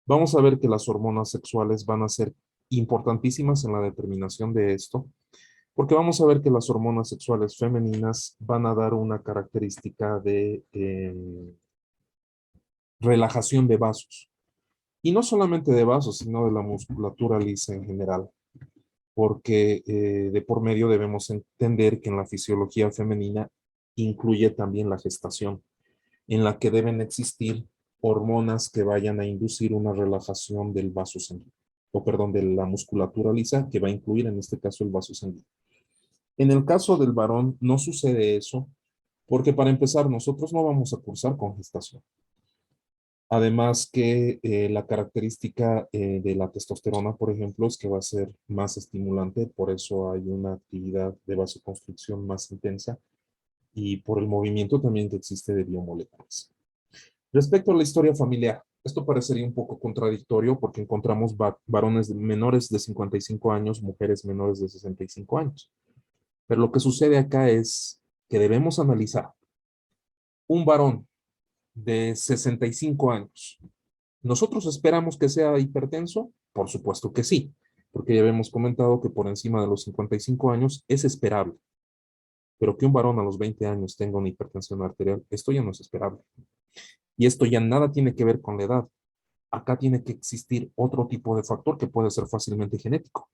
S2: Vamos a ver que las hormonas sexuales van a ser importantísimas en la determinación de esto, porque vamos a ver que las hormonas sexuales femeninas van a dar una característica de relajación de vasos. Y no solamente de vasos, sino de la musculatura lisa en general, porque de por medio debemos entender que en la fisiología femenina incluye también la gestación, en la que deben existir hormonas que vayan a inducir una relajación del vaso sanguíneo, o perdón, de la musculatura lisa, que va a incluir en este caso el vaso sanguíneo. En el caso del varón no sucede eso, porque para empezar nosotros no vamos a cursar con gestación. Además que la característica de la testosterona, por ejemplo, es que va a ser más estimulante, por eso hay una actividad de vasoconstricción más intensa y por el movimiento también que existe de biomoléculas. Respecto a la historia familiar, esto parecería un poco contradictorio porque encontramos varones menores de 55 años, mujeres menores de 65 años. Pero lo que sucede acá es que debemos analizar un varón de 65 años. ¿Nosotros esperamos que sea hipertenso? Por supuesto que sí, porque ya habíamos comentado que por encima de los 55 años es esperable, pero que un varón a los 20 años tenga una hipertensión arterial, esto ya no es esperable. Y esto ya nada tiene que ver con la edad. Acá tiene que existir otro tipo de factor que puede ser fácilmente genético.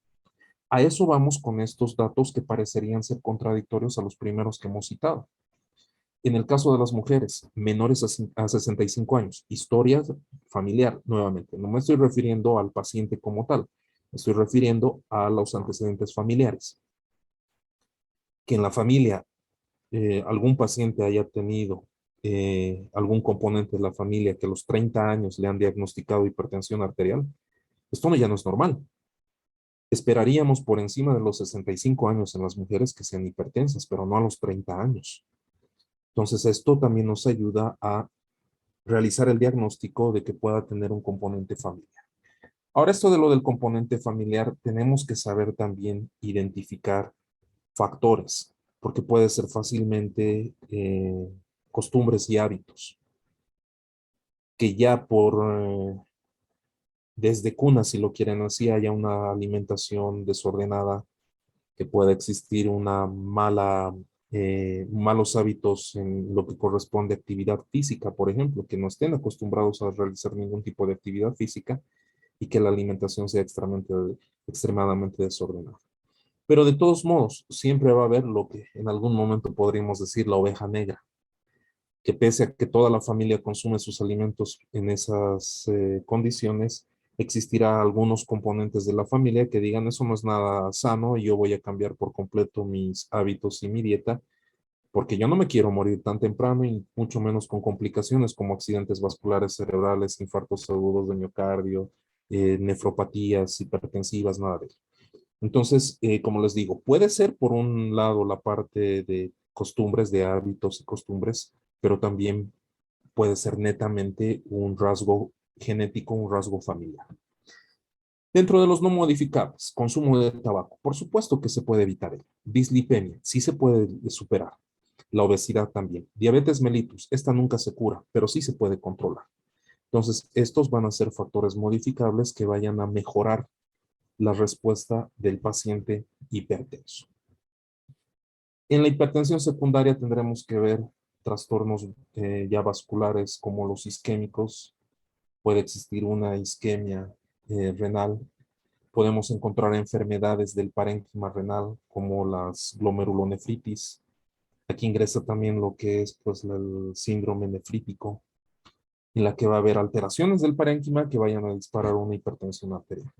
S2: A eso vamos con estos datos que parecerían ser contradictorios a los primeros que hemos citado. En el caso de las mujeres menores a 65 años, historia familiar, nuevamente, no me estoy refiriendo al paciente como tal, me estoy refiriendo a los antecedentes familiares. Que en la familia algún paciente haya tenido algún componente de la familia que a los 30 años le han diagnosticado hipertensión arterial, esto ya no es normal. Esperaríamos por encima de los 65 años en las mujeres que sean hipertensas, pero no a los 30 años. Entonces, esto también nos ayuda a realizar el diagnóstico de que pueda tener un componente familiar. Ahora, esto de lo del componente familiar, tenemos que saber también identificar factores, porque puede ser fácilmente costumbres y hábitos, que ya desde cuna, si lo quieren así, haya una alimentación desordenada, que pueda existir malos hábitos en lo que corresponde a actividad física, por ejemplo, que no estén acostumbrados a realizar ningún tipo de actividad física y que la alimentación sea extremadamente desordenada. Pero de todos modos, siempre va a haber lo que en algún momento podríamos decir la oveja negra, que pese a que toda la familia consume sus alimentos en esas condiciones, existirá algunos componentes de la familia que digan eso no es nada sano y yo voy a cambiar por completo mis hábitos y mi dieta porque yo no me quiero morir tan temprano y mucho menos con complicaciones como accidentes vasculares cerebrales, infartos agudos de miocardio, nefropatías hipertensivas, nada de eso. Entonces, como les digo, puede ser por un lado la parte de costumbres, de hábitos y costumbres, pero también puede ser netamente un rasgo genético, un rasgo familiar. Dentro de los no modificables, consumo de tabaco, por supuesto que se puede evitar. Dislipemia, sí se puede superar. La obesidad también. Diabetes mellitus, esta nunca se cura, pero sí se puede controlar. Entonces, estos van a ser factores modificables que vayan a mejorar la respuesta del paciente hipertenso. En la hipertensión secundaria tendremos que ver trastornos ya vasculares como los isquémicos. Puede existir una isquemia renal. Podemos encontrar enfermedades del parénquima renal como las glomerulonefritis. Aquí ingresa también lo que es pues, el síndrome nefrítico, en la que va a haber alteraciones del parénquima que vayan a disparar una hipertensión arterial.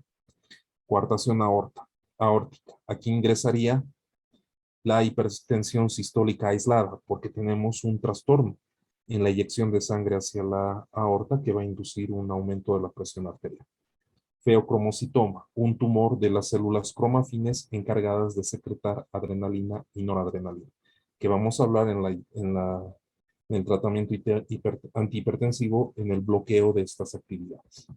S2: Coartación aórtica. Aquí ingresaría la hipertensión sistólica aislada, porque tenemos un trastorno en la eyección de sangre hacia la aorta que va a inducir un aumento de la presión arterial. Feocromocitoma, un tumor de las células cromafines encargadas de secretar adrenalina y noradrenalina, que vamos a hablar en el tratamiento antihipertensivo en el bloqueo de estas actividades.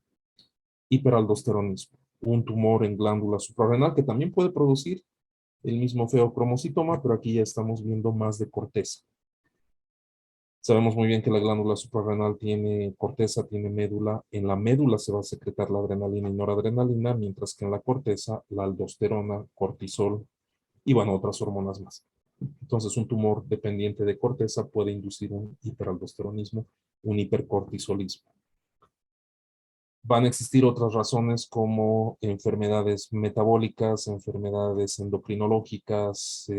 S2: Hiperaldosteronismo, un tumor en glándula suprarrenal que también puede producir el mismo feocromocitoma, pero aquí ya estamos viendo más de corteza. Sabemos muy bien que la glándula suprarrenal tiene corteza, tiene médula. En la médula se va a secretar la adrenalina y noradrenalina, mientras que en la corteza la aldosterona, cortisol y bueno, otras hormonas más. Entonces, un tumor dependiente de corteza puede inducir un hiperaldosteronismo, un hipercortisolismo. Van a existir otras razones como enfermedades metabólicas, enfermedades endocrinológicas,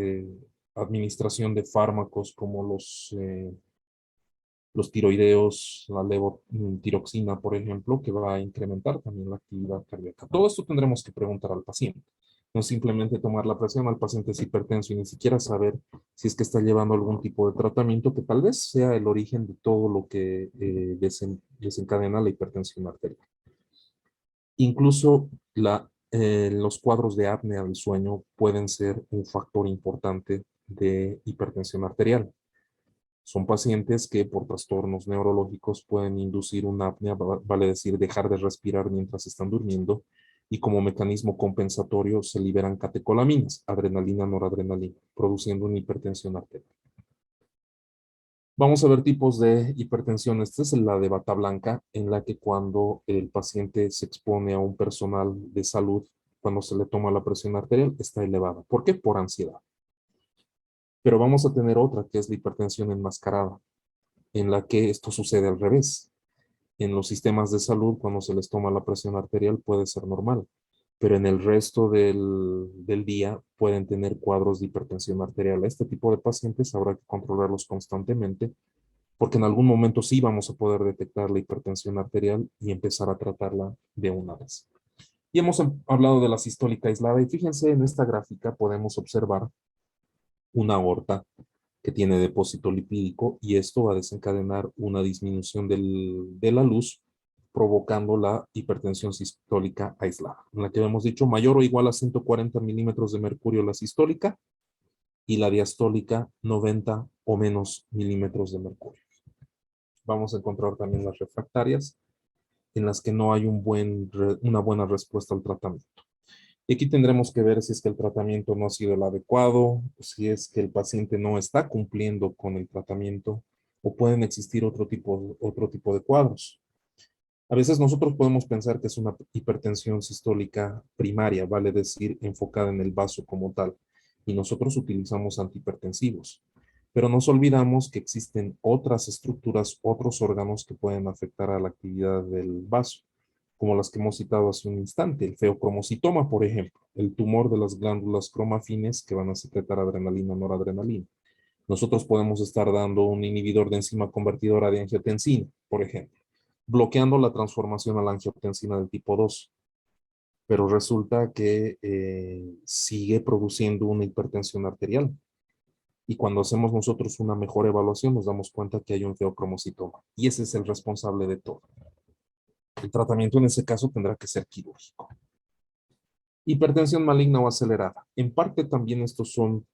S2: administración de fármacos como los tiroideos, la levotiroxina, por ejemplo, que va a incrementar también la actividad cardíaca. Todo esto tendremos que preguntar al paciente. No es simplemente tomar la presión al paciente es hipertenso y ni siquiera saber si es que está llevando algún tipo de tratamiento que tal vez sea el origen de todo lo que desencadena la hipertensión arterial. Incluso los cuadros de apnea del sueño pueden ser un factor importante de hipertensión arterial. Son pacientes que por trastornos neurológicos pueden inducir una apnea, vale decir, dejar de respirar mientras están durmiendo, y como mecanismo compensatorio se liberan catecolaminas, adrenalina, noradrenalina, produciendo una hipertensión arterial. Vamos a ver tipos de hipertensión. Esta es la de bata blanca, en la que cuando el paciente se expone a un personal de salud, cuando se le toma la presión arterial, está elevada. ¿Por qué? Por ansiedad. Pero vamos a tener otra, que es la hipertensión enmascarada, en la que esto sucede al revés. En los sistemas de salud, cuando se les toma la presión arterial, puede ser normal, pero en el resto del día pueden tener cuadros de hipertensión arterial. Este tipo de pacientes habrá que controlarlos constantemente, porque en algún momento sí vamos a poder detectar la hipertensión arterial y empezar a tratarla de una vez. Y hemos hablado de la sistólica aislada, y fíjense en esta gráfica podemos observar una aorta que tiene depósito lipídico, y esto va a desencadenar una disminución de la luz, provocando la hipertensión sistólica aislada, en la que hemos dicho mayor o igual a 140 milímetros de mercurio la sistólica, y la diastólica 90 o menos milímetros de mercurio. Vamos a encontrar también las refractarias, en las que no hay una buena respuesta al tratamiento. Y aquí tendremos que ver si es que el tratamiento no ha sido el adecuado, si es que el paciente no está cumpliendo con el tratamiento, o pueden existir otro tipo de cuadros. A veces nosotros podemos pensar que es una hipertensión sistólica primaria, vale decir, enfocada en el vaso como tal, y nosotros utilizamos antihipertensivos. Pero nos olvidamos que existen otras estructuras, otros órganos que pueden afectar a la actividad del vaso, como las que hemos citado hace un instante, el feocromocitoma, por ejemplo, el tumor de las glándulas cromafines que van a secretar adrenalina, noradrenalina. Nosotros podemos estar dando un inhibidor de enzima convertidora de angiotensina, por ejemplo, bloqueando la transformación a la angiotensina del tipo 2, pero resulta que sigue produciendo una hipertensión arterial. Y cuando hacemos nosotros una mejor evaluación, nos damos cuenta que hay un feocromocitoma. Y ese es el responsable de todo. El tratamiento en ese caso tendrá que ser quirúrgico. Hipertensión maligna o acelerada. En parte también estos son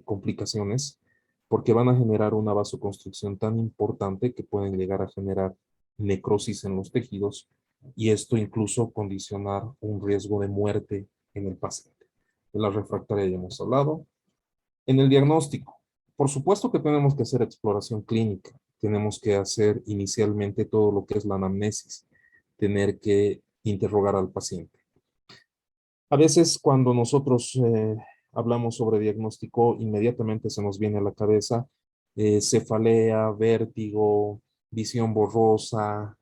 S2: complicaciones, porque van a generar una vasoconstricción tan importante que pueden llegar a generar necrosis en los tejidos, y esto incluso condicionar un riesgo de muerte en el paciente. De la refractaria ya hemos hablado. En el diagnóstico, por supuesto que tenemos que hacer exploración clínica. Tenemos que hacer inicialmente todo lo que es la anamnesis, tener que interrogar al paciente. A veces cuando nosotros hablamos sobre diagnóstico, inmediatamente se nos viene a la cabeza cefalea, vértigo, visión borrosa,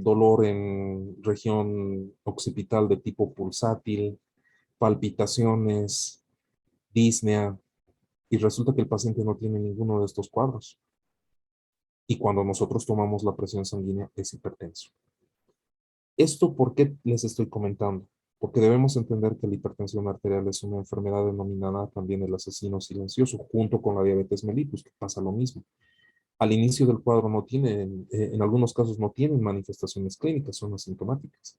S2: dolor en región occipital de tipo pulsátil, palpitaciones, disnea, y resulta que el paciente no tiene ninguno de estos cuadros. Y cuando nosotros tomamos la presión sanguínea es hipertenso. ¿Esto por qué les estoy comentando? Porque debemos entender que la hipertensión arterial es una enfermedad denominada también el asesino silencioso, junto con la diabetes mellitus, que pasa lo mismo. Al inicio del cuadro no tienen, en algunos casos no tienen manifestaciones clínicas, son asintomáticas.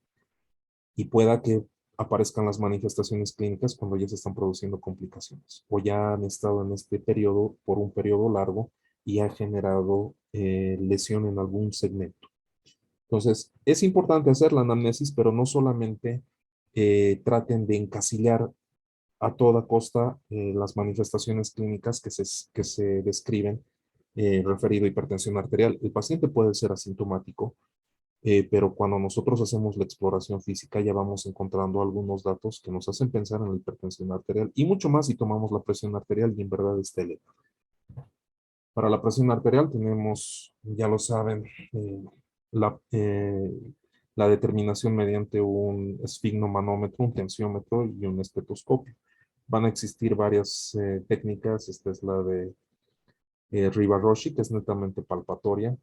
S2: Y pueda que aparezcan las manifestaciones clínicas cuando ya se están produciendo complicaciones, o ya han estado en este periodo por un periodo largo y ha generado lesión en algún segmento. Entonces, es importante hacer la anamnesis, pero no solamente traten de encasillar a toda costa las manifestaciones clínicas que se describen referido a hipertensión arterial. El paciente puede ser asintomático, pero cuando nosotros hacemos la exploración física ya vamos encontrando algunos datos que nos hacen pensar en la hipertensión arterial, y mucho más si tomamos la presión arterial y en verdad está elevada. Para la presión arterial tenemos, ya lo saben, la La determinación mediante un esfigmomanómetro, un tensiómetro y un estetoscopio. Van a existir varias técnicas. Esta es la de Riva-Roshi, que es netamente palpatoria.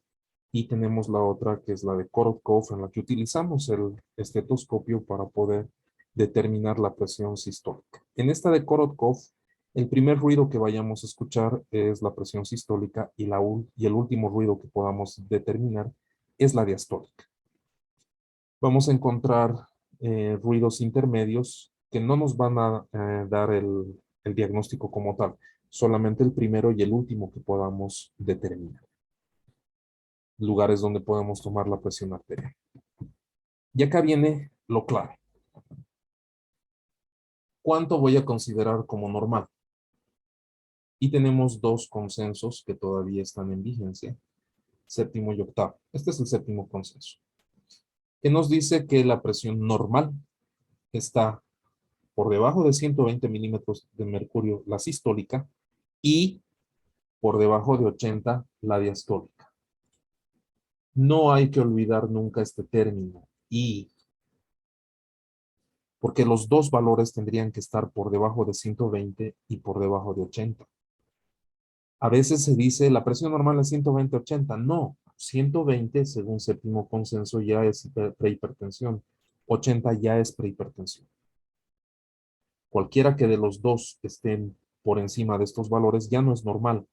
S2: Y tenemos la otra, que es la de Korotkov, en la que utilizamos el estetoscopio para poder determinar la presión sistólica. En esta de Korotkov, el primer ruido que vayamos a escuchar es la presión sistólica y el último ruido que podamos determinar es la diastólica. Vamos a encontrar ruidos intermedios que no nos van a dar el diagnóstico como tal, solamente el primero y el último que podamos determinar. Lugares donde podemos tomar la presión arterial. Y acá viene lo clave. ¿Cuánto voy a considerar como normal? Y tenemos dos consensos que todavía están en vigencia, séptimo y octavo. Este es el séptimo consenso, que nos dice que la presión normal está por debajo de 120 milímetros de mercurio, la sistólica, y por debajo de 80 la diastólica. No hay que olvidar nunca este término, y porque los dos valores tendrían que estar por debajo de 120 y por debajo de 80. A veces se dice la presión normal es 120-80. No, 120 según séptimo consenso ya es prehipertensión. 80 ya es prehipertensión. Cualquiera que de los dos estén por encima de estos valores ya no es normal.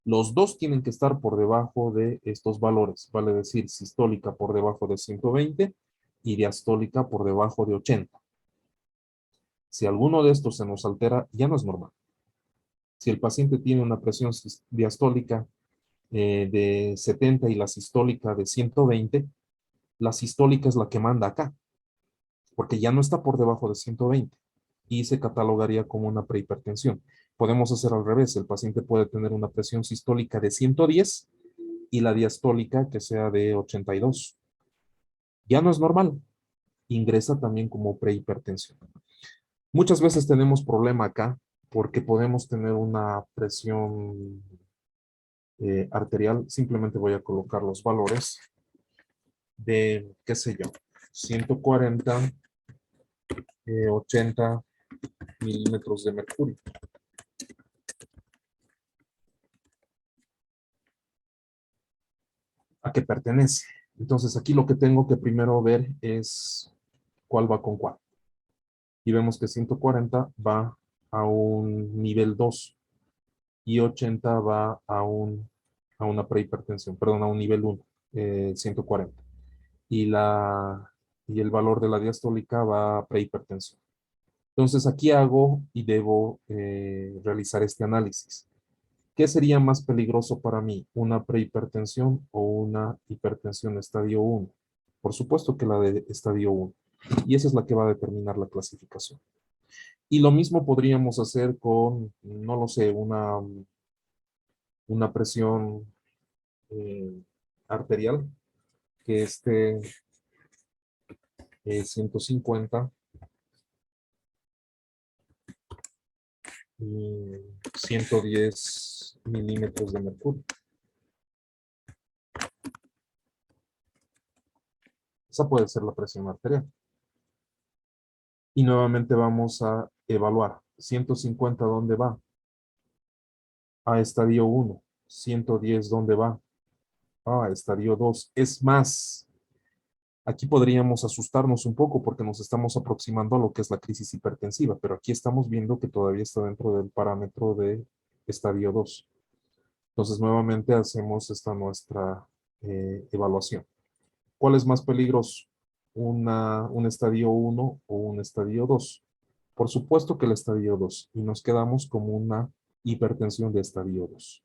S2: Los dos tienen que estar por debajo de estos valores. Vale decir, sistólica por debajo de 120 y diastólica por debajo de 80. Si alguno de estos se nos altera, ya no es normal. Si el paciente tiene una presión diastólica de 70 y la sistólica de 120, la sistólica es la que manda acá, porque ya no está por debajo de 120 y se catalogaría como una prehipertensión. Podemos hacer al revés, el paciente puede tener una presión sistólica de 110 y la diastólica que sea de 82. Ya no es normal, ingresa también como prehipertensión. Muchas veces tenemos problema acá porque podemos tener una presión arterial. Simplemente voy a colocar los valores de, qué sé yo, 140, 80 milímetros de mercurio. ¿A qué pertenece? Entonces aquí lo que tengo que primero ver es cuál va con cuál. Y vemos que 140 va a un nivel 2 y 80 va a una prehipertensión, perdón, a un nivel 1, 140. Y el valor de la diastólica va a prehipertensión. Entonces aquí hago y debo realizar este análisis. ¿Qué sería más peligroso para mí? ¿Una prehipertensión o una hipertensión estadio 1? Por supuesto que la de estadio 1. Y esa es la que va a determinar la clasificación. Y lo mismo podríamos hacer con, no lo sé, una presión arterial que esté 150 y 110 milímetros de mercurio. Esa puede ser la presión arterial. Y nuevamente vamos a evaluar. 150, ¿dónde va? A estadio 1. 110, ¿dónde va? A estadio 2. Es más, aquí podríamos asustarnos un poco porque nos estamos aproximando a lo que es la crisis hipertensiva, pero aquí estamos viendo que todavía está dentro del parámetro de estadio 2. Entonces, nuevamente hacemos esta nuestra evaluación. ¿Cuál es más peligroso? ¿Un estadio 1 o un estadio 2? Por supuesto que el estadio 2, y nos quedamos como una hipertensión de estadio 2.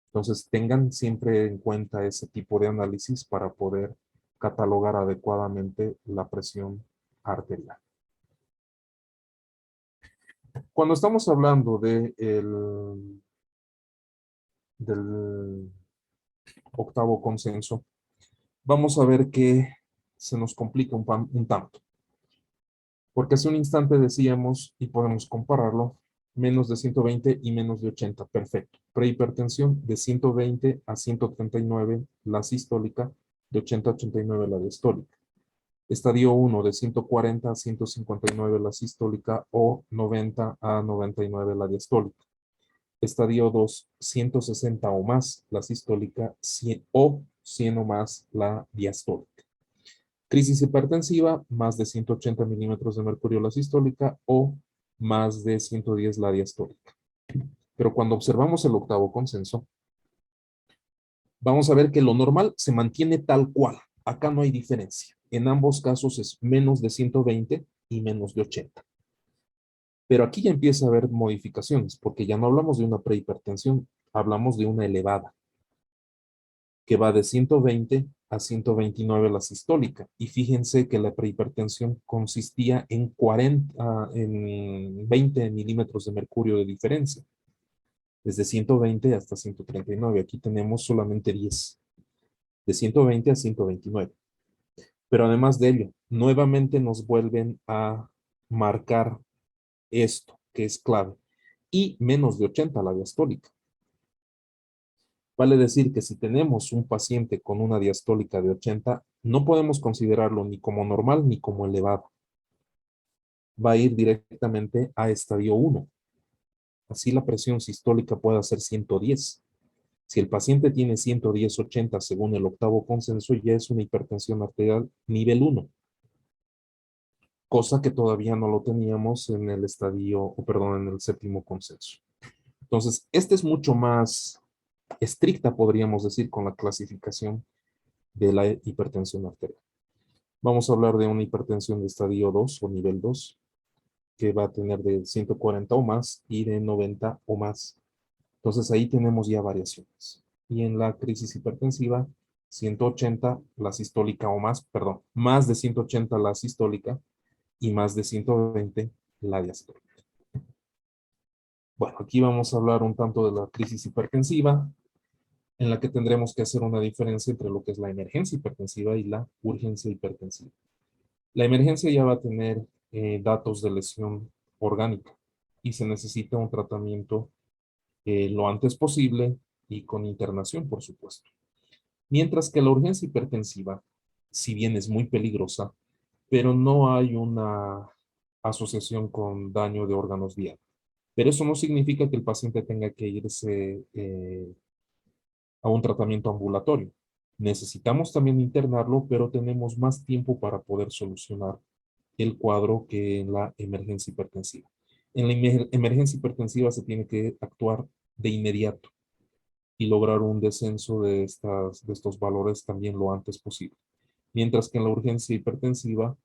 S2: Entonces, tengan siempre en cuenta ese tipo de análisis para poder catalogar adecuadamente la presión arterial. Cuando estamos hablando del octavo consenso, vamos a ver que se nos complica un tanto. Porque hace un instante decíamos, y podemos compararlo, menos de 120 y menos de 80. Perfecto. Prehipertensión de 120 a 139 la sistólica, de 80 a 89 la diastólica. Estadio 1 de 140 a 159 la sistólica o 90 a 99 la diastólica. Estadio 2, 160 o más la sistólica o 100 o más la diastólica. Crisis hipertensiva, más de 180 milímetros de mercurio la sistólica o más de 110 la diastólica. Pero cuando observamos el octavo consenso, vamos a ver que lo normal se mantiene tal cual. Acá no hay diferencia. En ambos casos es menos de 120 y menos de 80. Pero aquí ya empieza a haber modificaciones, porque ya no hablamos de una prehipertensión, hablamos de una elevada, que va de 120 a 129 la sistólica. Y fíjense que la prehipertensión consistía en 20 milímetros de mercurio de diferencia, desde 120 hasta 139. Aquí tenemos solamente 10, de 120 a 129. Pero además de ello, nuevamente nos vuelven a marcar esto, que es clave, y menos de 80 la diastólica. Vale decir que si tenemos un paciente con una diastólica de 80, no podemos considerarlo ni como normal ni como elevado. Va a ir directamente a estadio 1. Así la presión sistólica puede ser 110. Si el paciente tiene 110/80 según el octavo consenso, ya es una hipertensión arterial nivel 1. Cosa que todavía no lo teníamos en el en el séptimo consenso. Entonces, este es mucho más estricta, podríamos decir, con la clasificación de la hipertensión arterial. Vamos a hablar de una hipertensión de estadio 2 o nivel 2, que va a tener de 140 o más y de 90 o más. Entonces, ahí tenemos ya variaciones. Y en la crisis hipertensiva, 180 la sistólica o más, perdón, más de 180 la sistólica y más de 120 la diastólica. Bueno, aquí vamos a hablar un tanto de la crisis hipertensiva, en la que tendremos que hacer una diferencia entre lo que es la emergencia hipertensiva y la urgencia hipertensiva. La emergencia ya va a tener datos de lesión orgánica y se necesita un tratamiento lo antes posible y con internación, por supuesto. Mientras que la urgencia hipertensiva, si bien es muy peligrosa, pero no hay una asociación con daño de órganos viales. Pero eso no significa que el paciente tenga que irse a un tratamiento ambulatorio. Necesitamos también internarlo, pero tenemos más tiempo para poder solucionar el cuadro que en la emergencia hipertensiva. En la emergencia hipertensiva se tiene que actuar de inmediato y lograr un descenso de estos valores también lo antes posible. Mientras que en la urgencia hipertensiva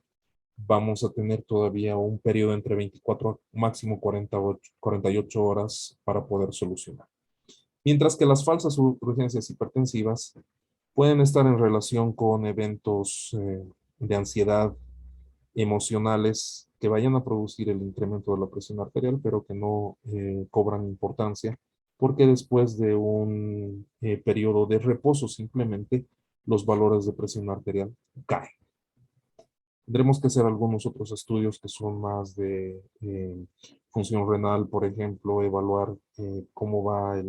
S2: vamos a tener todavía un periodo entre 24, máximo 48 horas para poder solucionar. Mientras que las falsas urgencias hipertensivas pueden estar en relación con eventos de ansiedad emocionales que vayan a producir el incremento de la presión arterial, pero que no cobran importancia, porque después de un periodo de reposo simplemente los valores de presión arterial caen. Tendremos que hacer algunos otros estudios que son más de función renal, por ejemplo, evaluar cómo va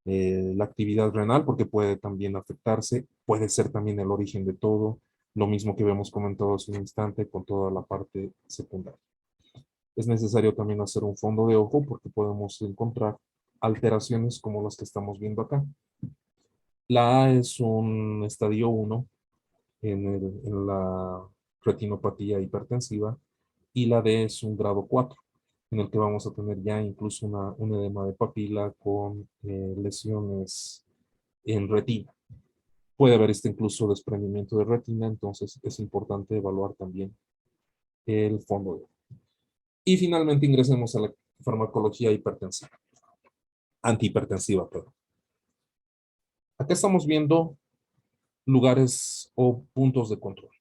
S2: la actividad renal, porque puede también afectarse, puede ser también el origen de todo, lo mismo que habíamos comentado hace un instante con toda la parte secundaria. Es necesario también hacer un fondo de ojo porque podemos encontrar alteraciones como las que estamos viendo acá. La A es un estadio 1 en la retinopatía hipertensiva y la D es un grado 4 en el que vamos a tener ya incluso un edema de papila con lesiones en retina. Puede haber incluso desprendimiento de retina, entonces es importante evaluar también el fondo de ojo. Y finalmente ingresemos a la farmacología hipertensiva, antihipertensiva, perdón. Acá estamos viendo lugares o puntos de control.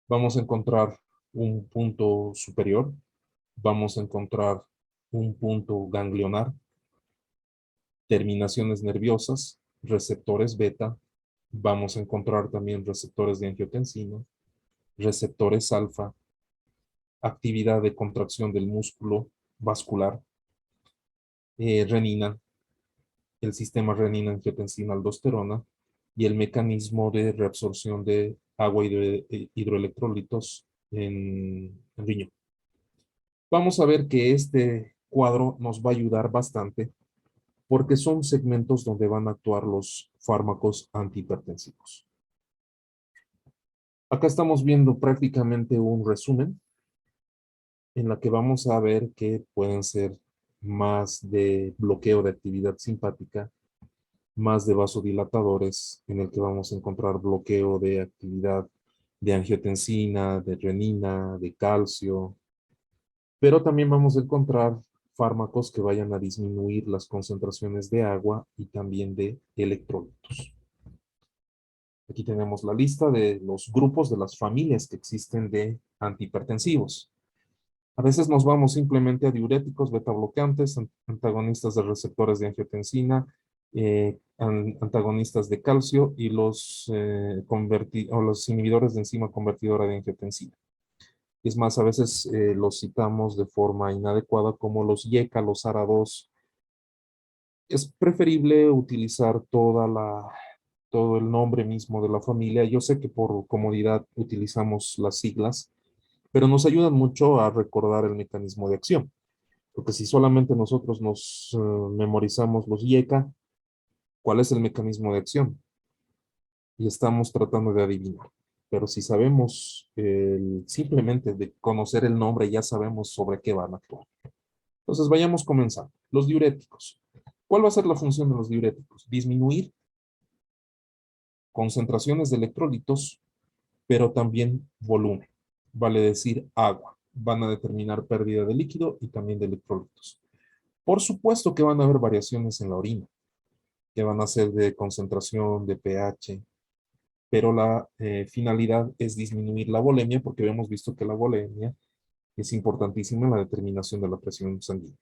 S2: Vamos a encontrar un punto superior, vamos a encontrar un punto ganglionar, terminaciones nerviosas, receptores beta, vamos a encontrar también receptores de angiotensina, receptores alfa, actividad de contracción del músculo vascular, renina, el sistema renina-angiotensina-aldosterona y el mecanismo de reabsorción de agua hidroelectrolitos en riñón. Vamos a ver que este cuadro nos va a ayudar bastante porque son segmentos donde van a actuar los fármacos antihipertensivos. Acá estamos viendo prácticamente un resumen en la que vamos a ver que pueden ser más de bloqueo de actividad simpática, más de vasodilatadores, en el que vamos a encontrar bloqueo de actividad de angiotensina, de renina, de calcio, pero también vamos a encontrar fármacos que vayan a disminuir las concentraciones de agua y también de electrolitos. Aquí tenemos la lista de los grupos de las familias que existen de antihipertensivos. A veces nos vamos simplemente a diuréticos, betabloqueantes, antagonistas de receptores de angiotensina, antagonistas de calcio y los inhibidores de enzima convertidora de angiotensina. Es más, a veces los citamos de forma inadecuada como los YECA, los ARA2. Es preferible utilizar todo el nombre mismo de la familia. Yo sé que por comodidad utilizamos las siglas, pero nos ayudan mucho a recordar el mecanismo de acción. Porque si solamente nosotros nos memorizamos los YECA, ¿cuál es el mecanismo de acción? Y estamos tratando de adivinar. Pero si sabemos simplemente de conocer el nombre, ya sabemos sobre qué van a actuar. Entonces vayamos comenzando. Los diuréticos. ¿Cuál va a ser la función de los diuréticos? Disminuir concentraciones de electrolitos, pero también volumen. Vale decir agua. Van a determinar pérdida de líquido y también de electrolitos. Por supuesto que van a haber variaciones en la orina, que van a ser de concentración, de pH, pero la finalidad es disminuir la volemia, porque hemos visto que la volemia es importantísima en la determinación de la presión sanguínea.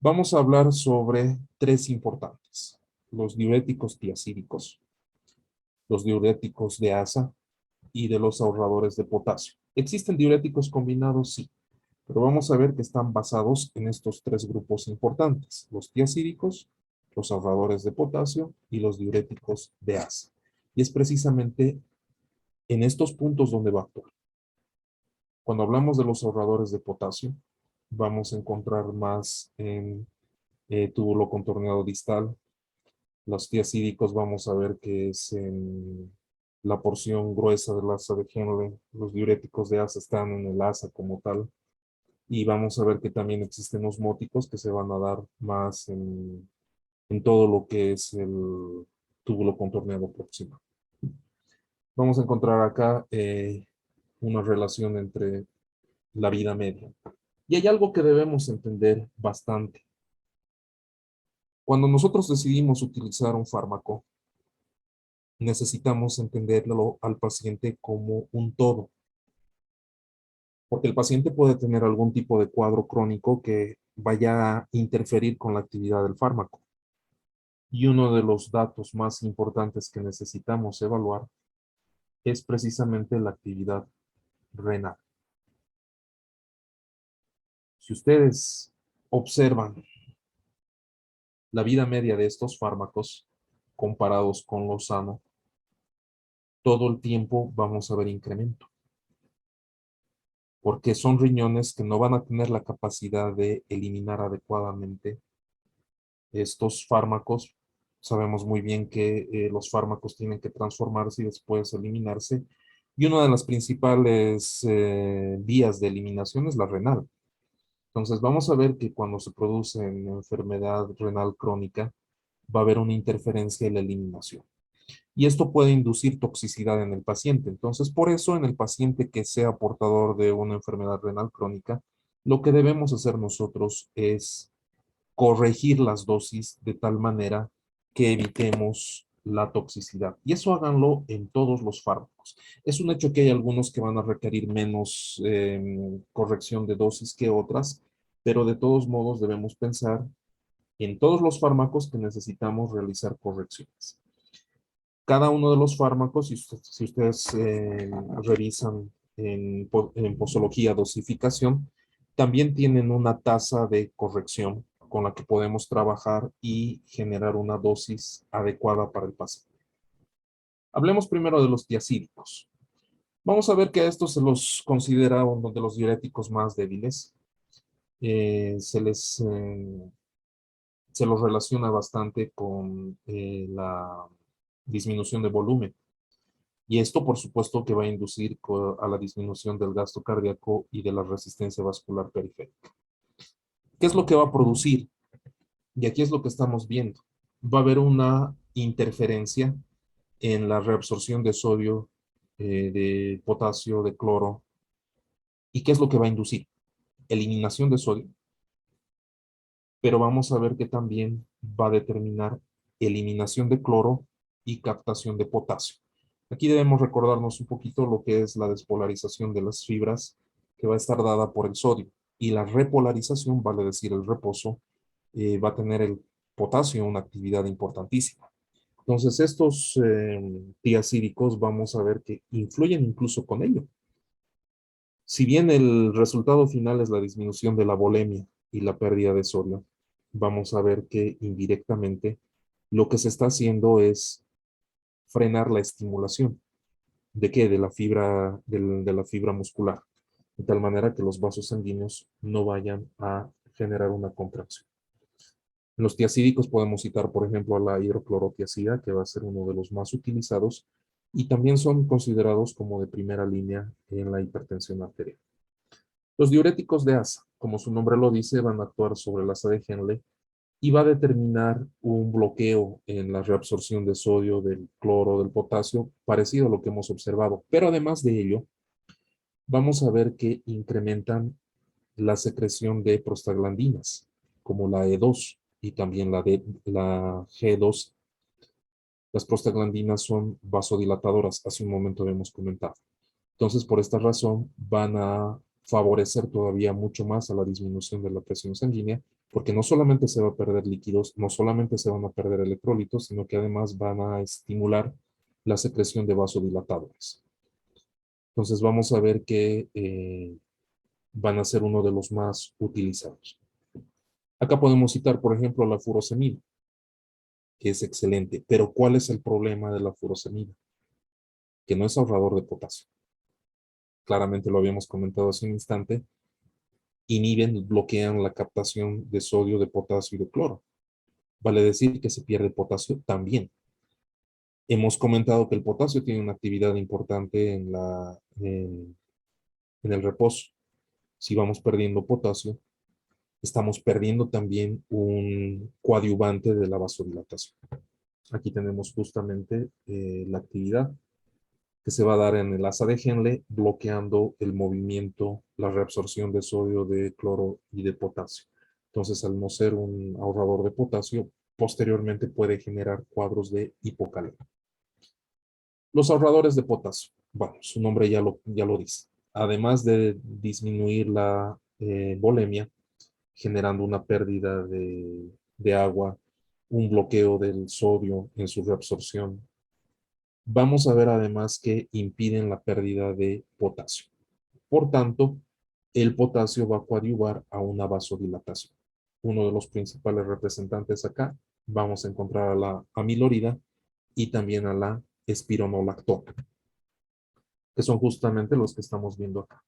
S2: Vamos a hablar sobre tres importantes: los diuréticos tiacídicos, los diuréticos de asa y de los ahorradores de potasio. ¿Existen diuréticos combinados? Sí, pero vamos a ver que están basados en estos tres grupos importantes: los tiacídicos, los ahorradores de potasio y los diuréticos de asa. Y es precisamente en estos puntos donde va a actuar. Cuando hablamos de los ahorradores de potasio, vamos a encontrar más en túbulo contorneado distal. Los tiacídicos vamos a ver que es en la porción gruesa del asa de Henle. Los diuréticos de asa están en el asa como tal. Y vamos a ver que también existen osmóticos que se van a dar más en todo lo que es el túbulo contorneado proximal. Vamos a encontrar acá una relación entre la vida media. Y hay algo que debemos entender bastante. Cuando nosotros decidimos utilizar un fármaco, necesitamos entenderlo al paciente como un todo. Porque el paciente puede tener algún tipo de cuadro crónico que vaya a interferir con la actividad del fármaco. Y uno de los datos más importantes que necesitamos evaluar es precisamente la actividad renal. Si ustedes observan la vida media de estos fármacos comparados con lo sano, todo el tiempo vamos a ver incremento. Porque son riñones que no van a tener la capacidad de eliminar adecuadamente estos fármacos. Sabemos muy bien que los fármacos tienen que transformarse y después eliminarse. Y una de las principales vías de eliminación es la renal. Entonces vamos a ver que cuando se produce una enfermedad renal crónica, va a haber una interferencia en la eliminación. Y esto puede inducir toxicidad en el paciente. Entonces, por eso en el paciente que sea portador de una enfermedad renal crónica, lo que debemos hacer nosotros es corregir las dosis de tal manera que evitemos la toxicidad. Y eso háganlo en todos los fármacos. Es un hecho que hay algunos que van a requerir menos corrección de dosis que otras, pero de todos modos debemos pensar en todos los fármacos que necesitamos realizar correcciones. Cada uno de los fármacos, si ustedes revisan en posología dosificación, también tienen una tasa de corrección con la que podemos trabajar y generar una dosis adecuada para el paciente. Hablemos primero de los tiacídicos. Vamos a ver que a estos se los considera uno de los diuréticos más débiles. Se los relaciona bastante con la disminución de volumen. Y esto, por supuesto, que va a inducir a la disminución del gasto cardíaco y de la resistencia vascular periférica. ¿Qué es lo que va a producir? Y aquí es lo que estamos viendo. Va a haber una interferencia en la reabsorción de sodio, de potasio, de cloro. ¿Y qué es lo que va a inducir? Eliminación de sodio. Pero vamos a ver que también va a determinar eliminación de cloro y captación de potasio. Aquí debemos recordarnos un poquito lo que es la despolarización de las fibras, que va a estar dada por el sodio. Y la repolarización, vale decir el reposo, va a tener el potasio una actividad importantísima. Entonces, estos tiacídicos vamos a ver que influyen incluso con ello. Si bien el resultado final es la disminución de la volemia y la pérdida de sodio, vamos a ver que indirectamente lo que se está haciendo es frenar la estimulación. ¿De qué? De la fibra, de la fibra muscular, de tal manera que los vasos sanguíneos no vayan a generar una contracción. En los tiacídicos podemos citar, por ejemplo, a la hidroclorotiazida, que va a ser uno de los más utilizados, y también son considerados como de primera línea en la hipertensión arterial. Los diuréticos de asa, como su nombre lo dice, van a actuar sobre la asa de Henle y va a determinar un bloqueo en la reabsorción de sodio, del cloro, del potasio, parecido a lo que hemos observado. Pero además de ello, vamos a ver que incrementan la secreción de prostaglandinas, como la E2 y también la G2. Las prostaglandinas son vasodilatadoras, hace un momento habíamos comentado. Entonces, por esta razón, van a favorecer todavía mucho más a la disminución de la presión sanguínea, porque no solamente se va a perder líquidos, no solamente se van a perder electrolitos, sino que además van a estimular la secreción de vasodilatadores. Entonces, vamos a ver que van a ser uno de los más utilizados. Acá podemos citar, por ejemplo, la furosemida, que es excelente, pero ¿cuál es el problema de la furosemida? Que no es ahorrador de potasio. Claramente lo habíamos comentado hace un instante, inhiben, bloquean la captación de sodio, de potasio y de cloro. Vale decir que se pierde potasio también. Hemos comentado que el potasio tiene una actividad importante en el reposo. Si vamos perdiendo potasio, estamos perdiendo también un coadyuvante de la vasodilatación. Aquí tenemos justamente la actividad que se va a dar en el asa de Henle, bloqueando el movimiento, la reabsorción de sodio, de cloro y de potasio. Entonces, al no ser un ahorrador de potasio, posteriormente puede generar cuadros de hipocalemia. Los ahorradores de potasio, bueno, su nombre ya lo dice. Además de disminuir la volemia, generando una pérdida de agua, un bloqueo del sodio en su reabsorción, vamos a ver además que impiden la pérdida de potasio. Por tanto, el potasio va a coadyuvar a una vasodilatación. Uno de los principales representantes acá, vamos a encontrar a la amilorida y también a la espironolactona, que son justamente los que estamos viendo acá.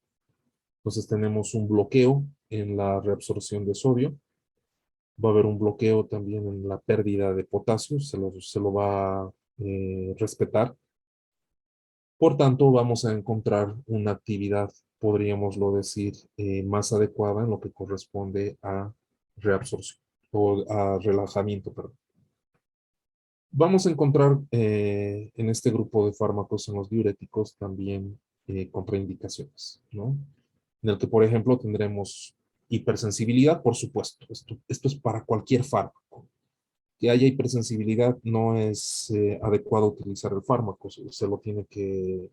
S2: Entonces tenemos un bloqueo en la reabsorción de sodio, va a haber un bloqueo también en la pérdida de potasio, se lo va a respetar. Por tanto, vamos a encontrar una actividad, podríamoslo decir, más adecuada en lo que corresponde a reabsorción o a relajamiento, perdón. Vamos a encontrar en este grupo de fármacos, en los diuréticos, también contraindicaciones, ¿no? En el que, por ejemplo, tendremos hipersensibilidad, por supuesto. Esto es para cualquier fármaco. Que haya hipersensibilidad no es adecuado utilizar el fármaco, se lo tiene que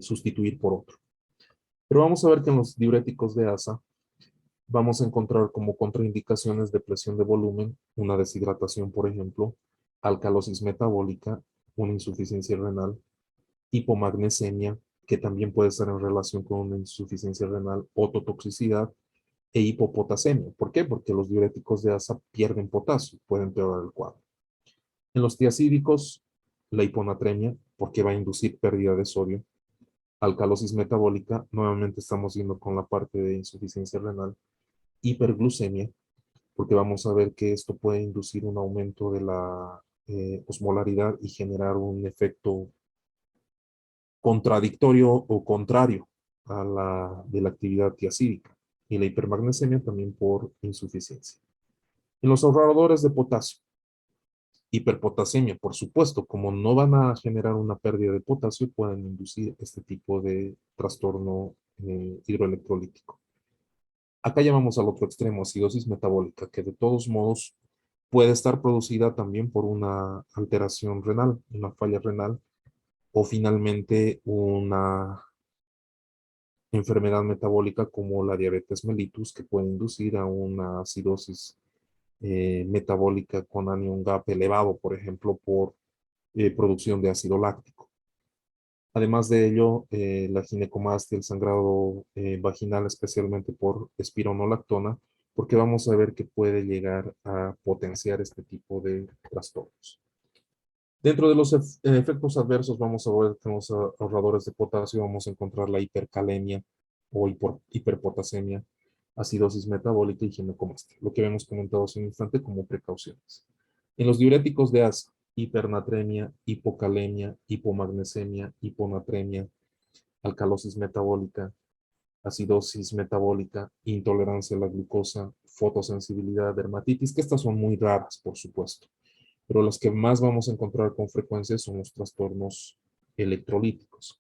S2: sustituir por otro. Pero vamos a ver que en los diuréticos de asa vamos a encontrar como contraindicaciones depresión de volumen, una deshidratación, por ejemplo, alcalosis metabólica, una insuficiencia renal, hipomagnesemia, que también puede estar en relación con una insuficiencia renal, ototoxicidad e hipopotasemia. ¿Por qué? Porque los diuréticos de asa pierden potasio, pueden empeorar el cuadro. En los tiacídicos, la hiponatremia, porque va a inducir pérdida de sodio, alcalosis metabólica, nuevamente estamos yendo con la parte de insuficiencia renal, hiperglucemia, porque vamos a ver que esto puede inducir un aumento de la osmolaridad y generar un efecto contradictorio o contrario a la de la actividad tiacídica, y la hipermagnesemia también por insuficiencia. En los ahorradores de potasio, hiperpotasemia, por supuesto, como no van a generar una pérdida de potasio, pueden inducir este tipo de trastorno hidroelectrolítico. Acá llamamos al otro extremo, acidosis metabólica, que de todos modos puede estar producida también por una alteración renal, una falla renal, o finalmente una enfermedad metabólica como la diabetes mellitus, que puede inducir a una acidosis metabólica con anion gap elevado, por ejemplo, por producción de ácido láctico. Además de ello, la ginecomastia, el sangrado vaginal, especialmente por espironolactona, porque vamos a ver que puede llegar a potenciar este tipo de trastornos. Dentro de los efectos adversos, vamos a ver que en los ahorradores de potasio vamos a encontrar la hipercalemia o hiperpotasemia, acidosis metabólica y ginecomastia, lo que habíamos comentado hace un instante como precauciones. En los diuréticos de asa, hipernatremia, hipocalemia, hipomagnesemia, hiponatremia, alcalosis metabólica, acidosis metabólica, intolerancia a la glucosa, fotosensibilidad, dermatitis, que estas son muy raras, por supuesto, pero las que más vamos a encontrar con frecuencia son los trastornos electrolíticos.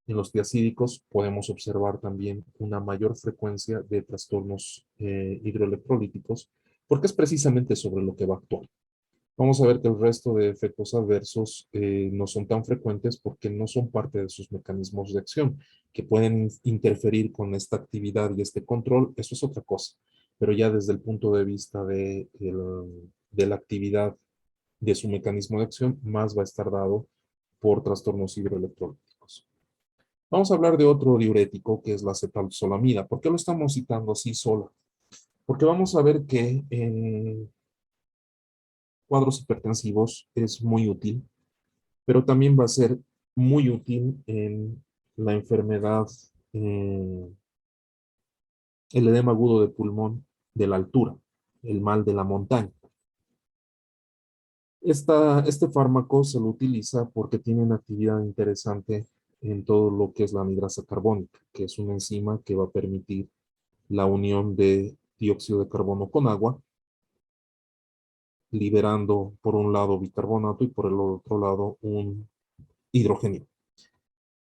S2: En los tiacídicos podemos observar también una mayor frecuencia de trastornos hidroelectrolíticos, porque es precisamente sobre lo que va a actuar. Vamos a ver que el resto de efectos adversos no son tan frecuentes porque no son parte de sus mecanismos de acción, que pueden interferir con esta actividad y este control, eso es otra cosa. Pero ya desde el punto de vista de la actividad de su mecanismo de acción, más va a estar dado por trastornos hidroelectrolíticos. Vamos a hablar de otro diurético que es la acetalsolamida. ¿Por qué lo estamos citando así sola? Porque vamos a ver que en cuadros hipertensivos es muy útil, pero también va a ser muy útil en la enfermedad, el edema agudo de pulmón de la altura, el mal de la montaña. Este fármaco se lo utiliza porque tiene una actividad interesante en todo lo que es la anhidrasa carbónica, que es una enzima que va a permitir la unión de dióxido de carbono con agua, liberando por un lado bicarbonato y por el otro lado un hidrógeno.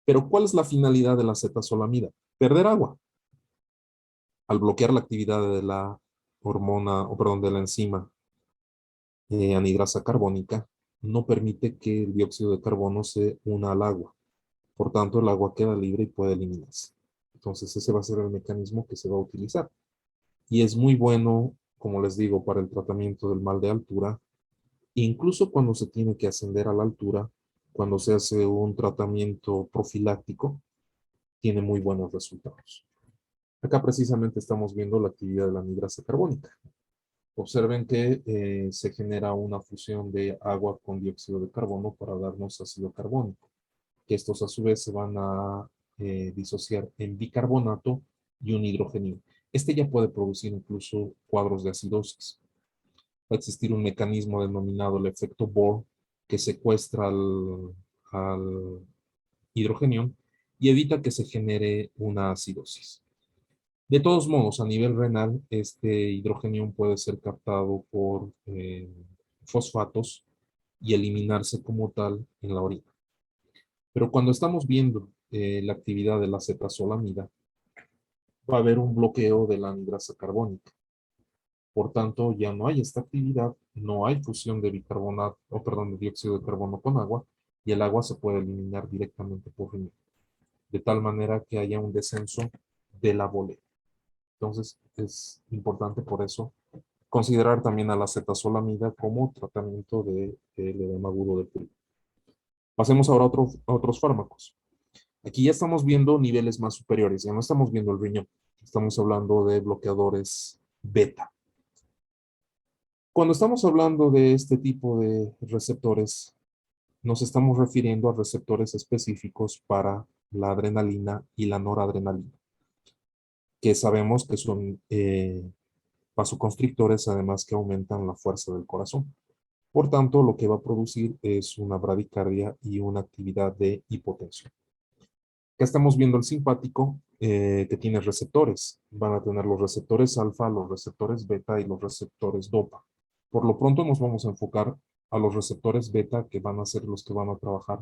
S2: Pero ¿cuál es la finalidad de la acetazolamida? Perder agua. Al bloquear la actividad de la hormona, o perdón, de la enzima anhidrasa carbónica, no permite que el dióxido de carbono se una al agua. Por tanto, el agua queda libre y puede eliminarse. Entonces, ese va a ser el mecanismo que se va a utilizar. Y es muy bueno, como les digo, para el tratamiento del mal de altura, incluso cuando se tiene que ascender a la altura, cuando se hace un tratamiento profiláctico, tiene muy buenos resultados. Acá precisamente estamos viendo la actividad de la anhidrasa carbónica. Observen que se genera una fusión de agua con dióxido de carbono para darnos ácido carbónico, que estos a su vez se van a disociar en bicarbonato y un hidrógeno. Este ya puede producir incluso cuadros de acidosis. Va a existir un mecanismo denominado el efecto Bohr que secuestra al hidrógeno y evita que se genere una acidosis. De todos modos, a nivel renal, este hidrógeno puede ser captado por fosfatos y eliminarse como tal en la orina. Pero cuando estamos viendo la actividad de la acetazolamida, va a haber un bloqueo de la anhidrasa carbónica. Por tanto, ya no hay esta actividad, no hay fusión de bicarbonato, o perdón, de dióxido de carbono con agua, y el agua se puede eliminar directamente por riñón, de tal manera que haya un descenso de la boleta. Entonces, es importante por eso considerar también a la acetazolamida como tratamiento del edema agudo del pulmón. Pasemos ahora a otros fármacos. Aquí ya estamos viendo niveles más superiores, ya no estamos viendo el riñón, estamos hablando de bloqueadores beta. Cuando estamos hablando de este tipo de receptores, nos estamos refiriendo a receptores específicos para la adrenalina y la noradrenalina, que sabemos que son vasoconstrictores, además que aumentan la fuerza del corazón. Por tanto, lo que va a producir es una bradicardia y una actividad de hipotensión. Acá estamos viendo el simpático que tiene receptores. Van a tener los receptores alfa, los receptores beta y los receptores dopa. Por lo pronto nos vamos a enfocar a los receptores beta, que van a ser los que van a trabajar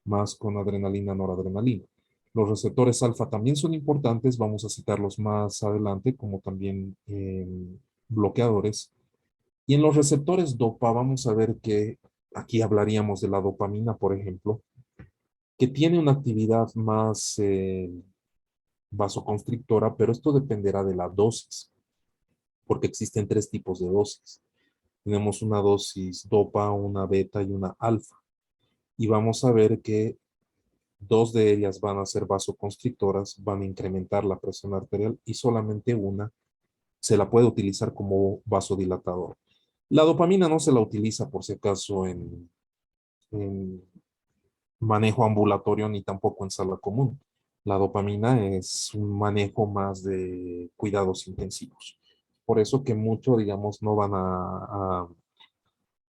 S2: más con adrenalina, noradrenalina. Los receptores alfa también son importantes, vamos a citarlos más adelante como también bloqueadores. Y en los receptores dopa vamos a ver que aquí hablaríamos de la dopamina, por ejemplo, que tiene una actividad más vasoconstrictora, pero esto dependerá de la dosis, porque existen tres tipos de dosis. Tenemos una dosis dopa, una beta y una alfa. Y vamos a ver que dos de ellas van a ser vasoconstrictoras, van a incrementar la presión arterial y solamente una se la puede utilizar como vasodilatador. La dopamina no se la utiliza por si acaso en manejo ambulatorio ni tampoco en sala común. La dopamina es un manejo más de cuidados intensivos. Por eso que mucho, digamos, no van a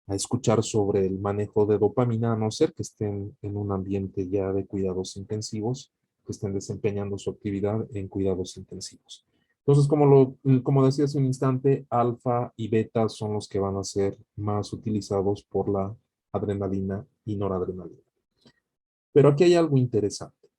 S2: escuchar sobre el manejo de dopamina, a no ser que estén en un ambiente ya de cuidados intensivos, que estén desempeñando su actividad en cuidados intensivos. Entonces, como decía hace un instante, alfa y beta son los que van a ser más utilizados por la adrenalina y noradrenalina. Pero aquí hay algo interesante,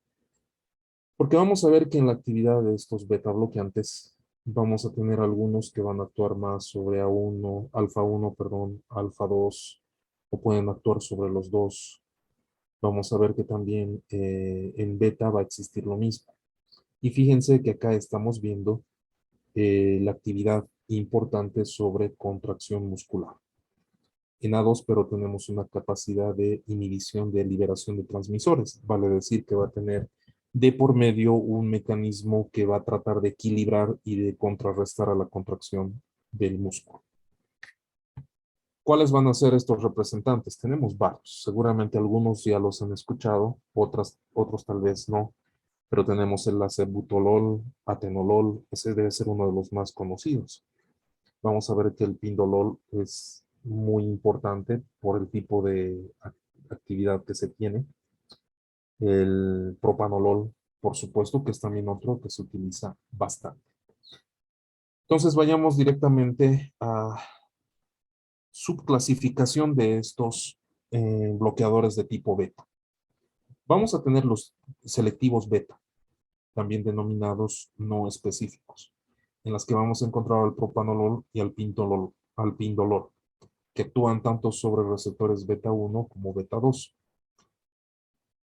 S2: porque vamos a ver que en la actividad de estos beta bloqueantes vamos a tener algunos que van a actuar más sobre A1, alfa 1, perdón, alfa 2, o pueden actuar sobre los dos. Vamos a ver que también en beta va a existir lo mismo. Y fíjense que acá estamos viendo la actividad importante sobre contracción muscular. En A2, pero tenemos una capacidad de inhibición de liberación de transmisores. Vale decir que va a tener de por medio un mecanismo que va a tratar de equilibrar y de contrarrestar a la contracción del músculo. ¿Cuáles van a ser estos representantes? Tenemos varios. Seguramente algunos ya los han escuchado, otros tal vez no. Pero tenemos el acebutolol, atenolol, ese debe ser uno de los más conocidos. Vamos a ver que el pindolol es muy importante por el tipo de actividad que se tiene. El propanolol, por supuesto, que es también otro que se utiliza bastante. Entonces vayamos directamente a subclasificación de estos bloqueadores de tipo beta. Vamos a tener los selectivos beta, también denominados no específicos, en las que vamos a encontrar al propanolol y al pindolol, que actúan tanto sobre receptores beta 1 como beta 2.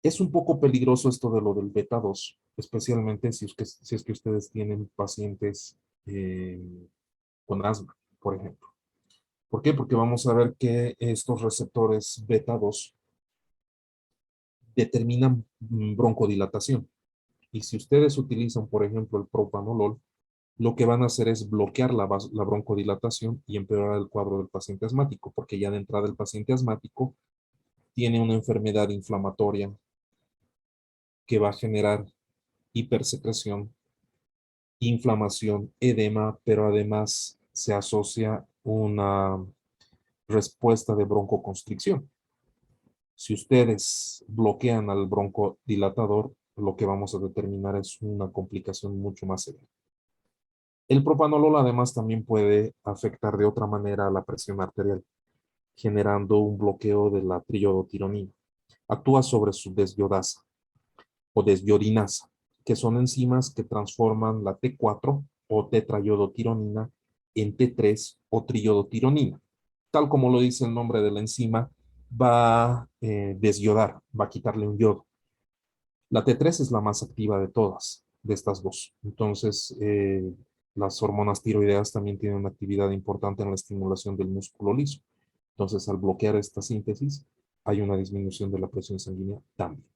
S2: Es un poco peligroso esto de lo del beta 2, especialmente si es que ustedes tienen pacientes con asma, por ejemplo. ¿Por qué? Porque vamos a ver que estos receptores beta 2 determinan broncodilatación. Y si ustedes utilizan, por ejemplo, el propanolol, lo que van a hacer es bloquear la broncodilatación y empeorar el cuadro del paciente asmático, porque ya de entrada el paciente asmático tiene una enfermedad inflamatoria que va a generar hipersecreción, inflamación, edema, pero además se asocia una respuesta de broncoconstricción. Si ustedes bloquean al broncodilatador, lo que vamos a determinar es una complicación mucho más severa. El propanolol además también puede afectar de otra manera a la presión arterial, generando un bloqueo de la triiodotironina. Actúa sobre su desyodasa o desyodinasa, que son enzimas que transforman la T4 o tetraiodotironina en T3 o triodotironina. Tal como lo dice el nombre de la enzima, va a desyodar, va a quitarle un yodo. La T3 es la más activa de todas, de estas dos. Entonces, las hormonas tiroideas también tienen una actividad importante en la estimulación del músculo liso. Entonces, al bloquear esta síntesis, hay una disminución de la presión sanguínea también.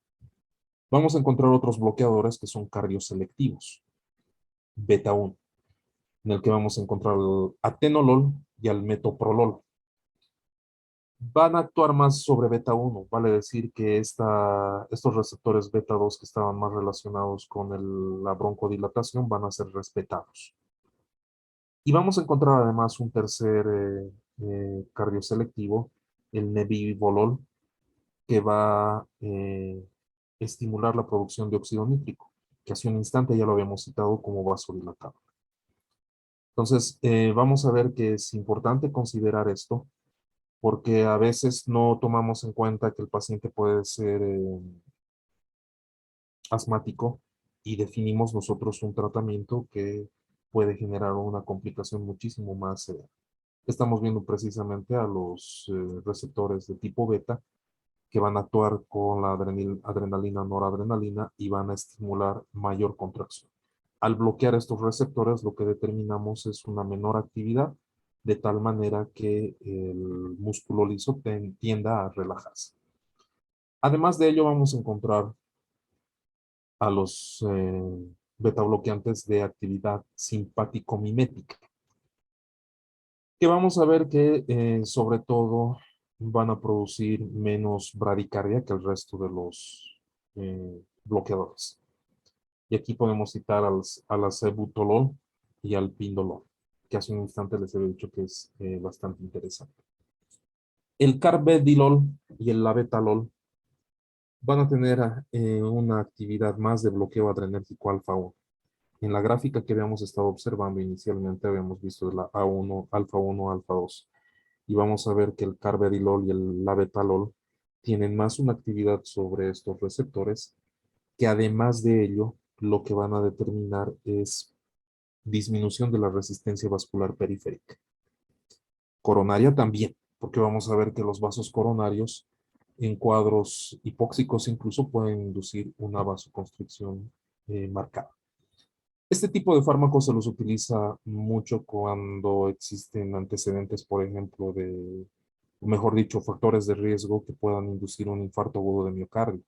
S2: Vamos a encontrar otros bloqueadores que son cardioselectivos, beta 1, en el que vamos a encontrar el atenolol y el metoprolol. van a actuar más sobre beta 1, vale decir que estos receptores beta 2 que estaban más relacionados con la broncodilatación van a ser respetados. Y vamos a encontrar además un tercer cardioselectivo, el nebivolol, que va a estimular la producción de óxido nítrico, que hace un instante ya lo habíamos citado como vasodilatador. Entonces, vamos a ver que es importante considerar esto, porque a veces no tomamos en cuenta que el paciente puede ser asmático y definimos nosotros un tratamiento que puede generar una complicación muchísimo más severa. Estamos viendo precisamente a los receptores de tipo beta que van a actuar con la adrenalina, noradrenalina y van a estimular mayor contracción. Al bloquear estos receptores, lo que determinamos es una menor actividad, de tal manera que el músculo liso tienda a relajarse. Además de ello, vamos a encontrar a los beta bloqueantes de actividad simpático-mimética, que vamos a ver que sobre todo van a producir menos bradicardia que el resto de los bloqueadores. Y aquí podemos citar al acebutolol y al pindolol, que hace un instante les había dicho que es bastante interesante. El carvedilol y el labetalol van a tener una actividad más de bloqueo adrenérgico alfa 1. En la gráfica que habíamos estado observando inicialmente habíamos visto la A1, alfa 1, alfa 2. Y vamos a ver que el carvedilol y el labetalol tienen más una actividad sobre estos receptores, que además de ello, lo que van a determinar es disminución de la resistencia vascular periférica. Coronaria también, porque vamos a ver que los vasos coronarios en cuadros hipóxicos incluso pueden inducir una vasoconstricción marcada. Este tipo de fármacos se los utiliza mucho cuando existen antecedentes, por ejemplo, mejor dicho, factores de riesgo que puedan inducir un infarto agudo de miocardio.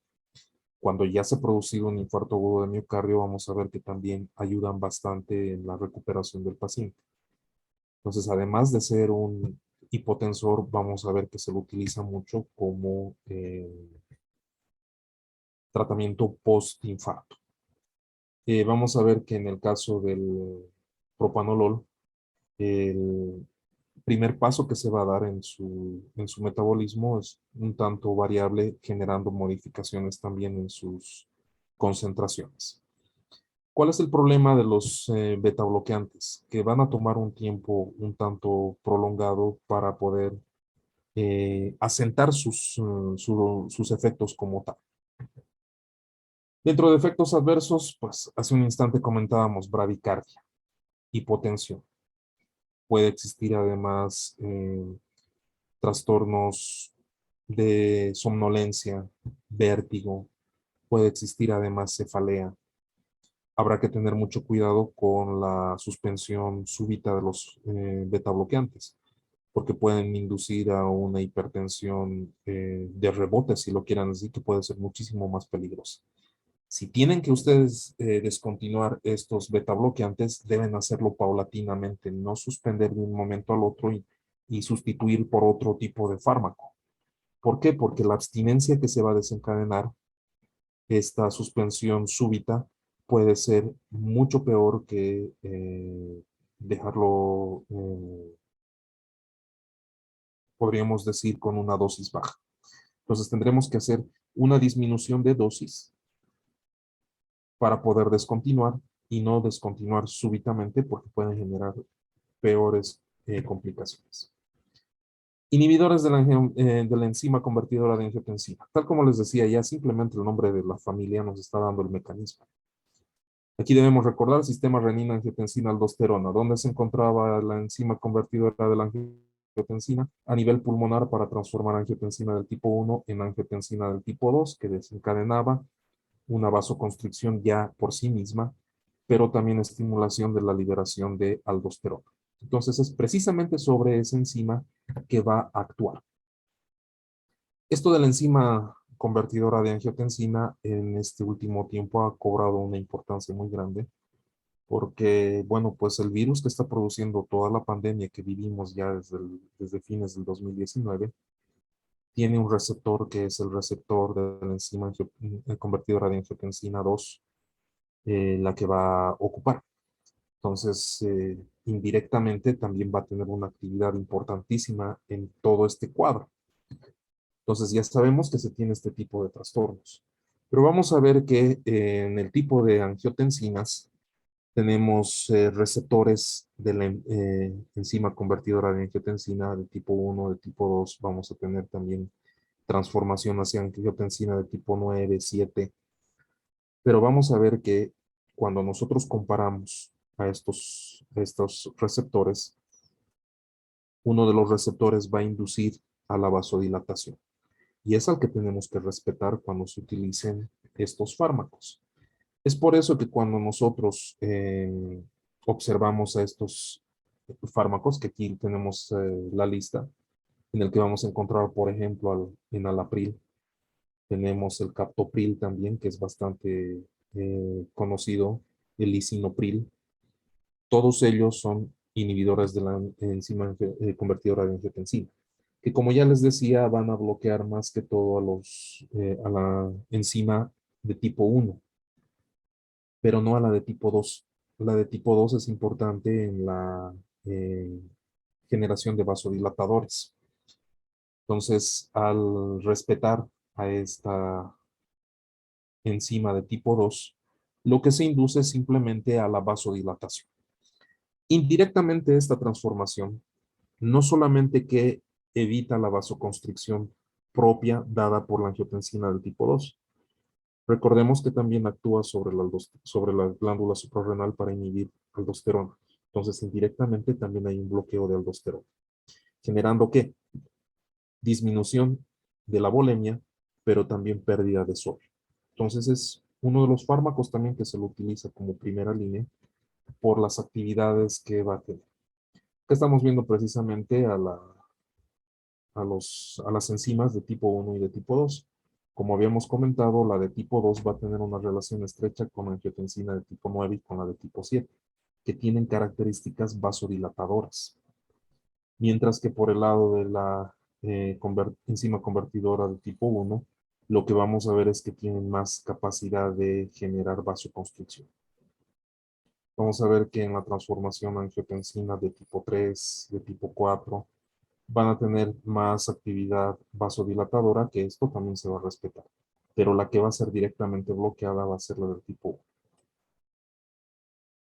S2: Cuando ya se ha producido un infarto agudo de miocardio, vamos a ver que también ayudan bastante en la recuperación del paciente. Entonces, además de ser un hipotensor, vamos a ver que se lo utiliza mucho como tratamiento post-infarto. Vamos a ver que en el caso del propanolol, el primer paso que se va a dar en su metabolismo es un tanto variable, generando modificaciones también en sus concentraciones. ¿Cuál es el problema de los beta bloqueantes? Que van a tomar un tiempo un tanto prolongado para poder asentar sus efectos como tal. Dentro de efectos adversos, pues hace un instante comentábamos bradicardia, hipotensión. Puede existir además trastornos de somnolencia, vértigo, puede existir además cefalea. Habrá que tener mucho cuidado con la suspensión súbita de los beta bloqueantes, porque pueden inducir a una hipertensión de rebote, si lo quieran decir, que puede ser muchísimo más peligrosa. Si tienen que ustedes descontinuar estos beta bloqueantes, deben hacerlo paulatinamente, no suspender de un momento al otro y sustituir por otro tipo de fármaco. ¿Por qué? Porque la abstinencia que se va a desencadenar, esta suspensión súbita, puede ser mucho peor que dejarlo, podríamos decir, con una dosis baja. Entonces tendremos que hacer una disminución de dosis para poder descontinuar y no descontinuar súbitamente porque pueden generar peores complicaciones. Inhibidores de la enzima convertidora de angiotensina. Tal como les decía, ya simplemente el nombre de la familia nos está dando el mecanismo. Aquí debemos recordar el sistema renina-angiotensina-aldosterona, donde se encontraba la enzima convertidora de la angiotensina a nivel pulmonar para transformar angiotensina del tipo 1 en angiotensina del tipo 2, que desencadenaba una vasoconstricción ya por sí misma, pero también estimulación de la liberación de aldosterona. Entonces es precisamente sobre esa enzima que va a actuar. Esto de la enzima convertidora de angiotensina en este último tiempo ha cobrado una importancia muy grande porque, bueno, pues el virus que está produciendo toda la pandemia que vivimos ya desde fines del 2019 tiene un receptor que es el receptor de la enzima convertidora de angiotensina 2, la que va a ocupar. Entonces, indirectamente también va a tener una actividad importantísima en todo este cuadro. Entonces, ya sabemos que se tiene este tipo de trastornos. Pero vamos a ver que en el tipo de angiotensinas tenemos receptores de la enzima convertidora de angiotensina de tipo 1, de tipo 2. Vamos a tener también transformación hacia angiotensina de tipo 9, 7. Pero vamos a ver que cuando nosotros comparamos a estos receptores, uno de los receptores va a inducir a la vasodilatación. Y es al que tenemos que respetar cuando se utilicen estos fármacos. Es por eso que cuando nosotros observamos a estos fármacos, que aquí tenemos la lista, en el que vamos a encontrar, por ejemplo, en Alapril, tenemos el Captopril también, que es bastante conocido, el Lisinopril. Todos ellos son inhibidores de la enzima convertidora de angiotensina, que como ya les decía, van a bloquear más que todo a la enzima de tipo 1, pero no a la de tipo 2. La de tipo 2 es importante en la eh, generación de vasodilatadores. Entonces, al respetar a esta enzima de tipo 2, lo que se induce es simplemente a la vasodilatación. Indirectamente, esta transformación no solamente que evita la vasoconstricción propia dada por la angiotensina del tipo 2, recordemos que también actúa sobre la glándula suprarrenal para inhibir aldosterona. Entonces, indirectamente también hay un bloqueo de aldosterona, generando ¿qué? Disminución de la volemia, pero también pérdida de sodio. Entonces, es uno de los fármacos también que se lo utiliza como primera línea por las actividades que va a tener. Que estamos viendo precisamente a las enzimas de tipo 1 y de tipo 2. Como habíamos comentado, la de tipo 2 va a tener una relación estrecha con la angiotensina de tipo 9 y con la de tipo 7, que tienen características vasodilatadoras. Mientras que por el lado de la enzima convertidora de tipo 1, lo que vamos a ver es que tienen más capacidad de generar vasoconstricción. Vamos a ver que en la transformación a angiotensina de tipo 3, de tipo 4, van a tener más actividad vasodilatadora, que esto también se va a respetar. Pero la que va a ser directamente bloqueada va a ser la del tipo 1.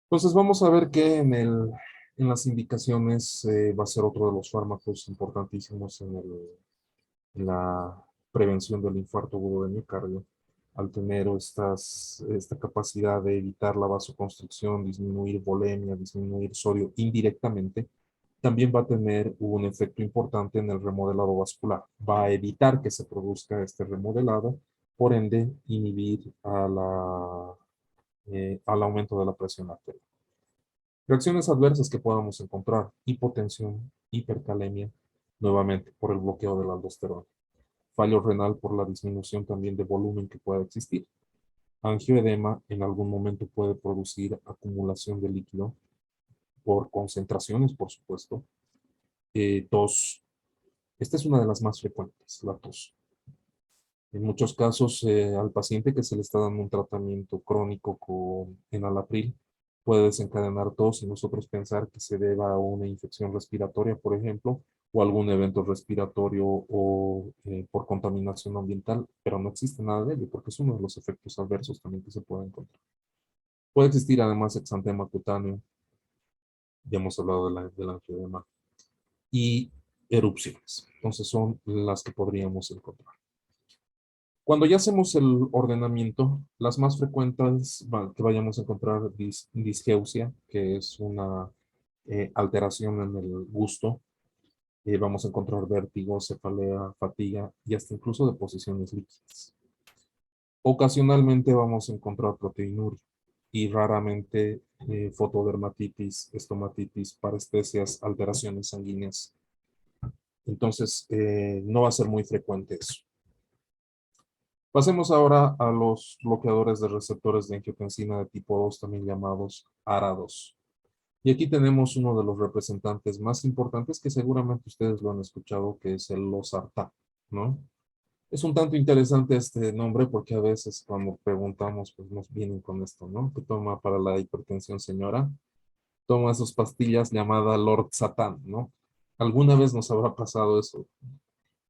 S2: Entonces vamos a ver que en las indicaciones va a ser otro de los fármacos importantísimos en la prevención del infarto agudo de miocardio, al tener esta capacidad de evitar la vasoconstricción, disminuir volemia, disminuir sodio indirectamente, también va a tener un efecto importante en el remodelado vascular. Va a evitar que se produzca este remodelado, por ende, inhibir al aumento de la presión arterial. Reacciones adversas que podamos encontrar: hipotensión, hipercalemia, nuevamente por el bloqueo de la aldosterona. Fallo renal por la disminución también de volumen que pueda existir. Angioedema en algún momento puede producir acumulación de líquido por concentraciones, por supuesto. Tos. Esta es una de las más frecuentes, la tos. En muchos casos, al paciente que se le está dando un tratamiento crónico con enalapril, puede desencadenar tos y nosotros pensar que se deba a una infección respiratoria, por ejemplo, o algún evento respiratorio o por contaminación ambiental, pero no existe nada de ello porque es uno de los efectos adversos también que se puede encontrar. Puede existir además exantema cutáneo, ya hemos hablado del angioedema, y erupciones. Entonces son las que podríamos encontrar. Cuando ya hacemos el ordenamiento, las más frecuentes que vayamos a encontrar disgeusia, que es una alteración en el gusto. Vamos a encontrar vértigo, cefalea, fatiga y hasta incluso deposiciones líquidas. Ocasionalmente vamos a encontrar proteinuria y raramente fotodermatitis, estomatitis, parestesias, alteraciones sanguíneas. Entonces, no va a ser muy frecuente eso. Pasemos ahora a los bloqueadores de receptores de angiotensina de tipo 2, también llamados ARA2. Y aquí tenemos uno de los representantes más importantes que seguramente ustedes lo han escuchado, que es el losartán. ¿no? Es un tanto interesante este nombre porque a veces cuando preguntamos, pues nos vienen con esto, ¿no? ¿Qué toma para la hipertensión, señora? Toma sus pastillas llamada Lord Satán, ¿no? ¿Alguna vez nos habrá pasado eso?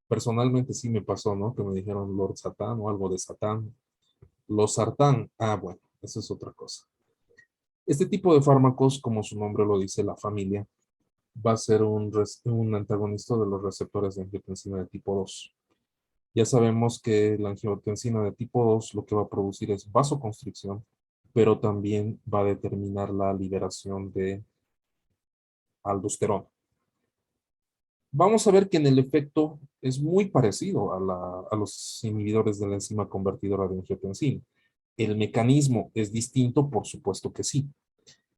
S2: Personalmente sí me pasó, ¿no? Que me dijeron Lord Satán o algo de Satán. Los sartán, bueno, eso es otra cosa. Este tipo de fármacos, como su nombre lo dice, la familia, va a ser un antagonista de los receptores de angiotensina de tipo 2. Ya sabemos que la angiotensina de tipo 2 lo que va a producir es vasoconstricción, pero también va a determinar la liberación de aldosterona. Vamos a ver que en el efecto es muy parecido a los inhibidores de la enzima convertidora de angiotensina. El mecanismo es distinto, por supuesto que sí,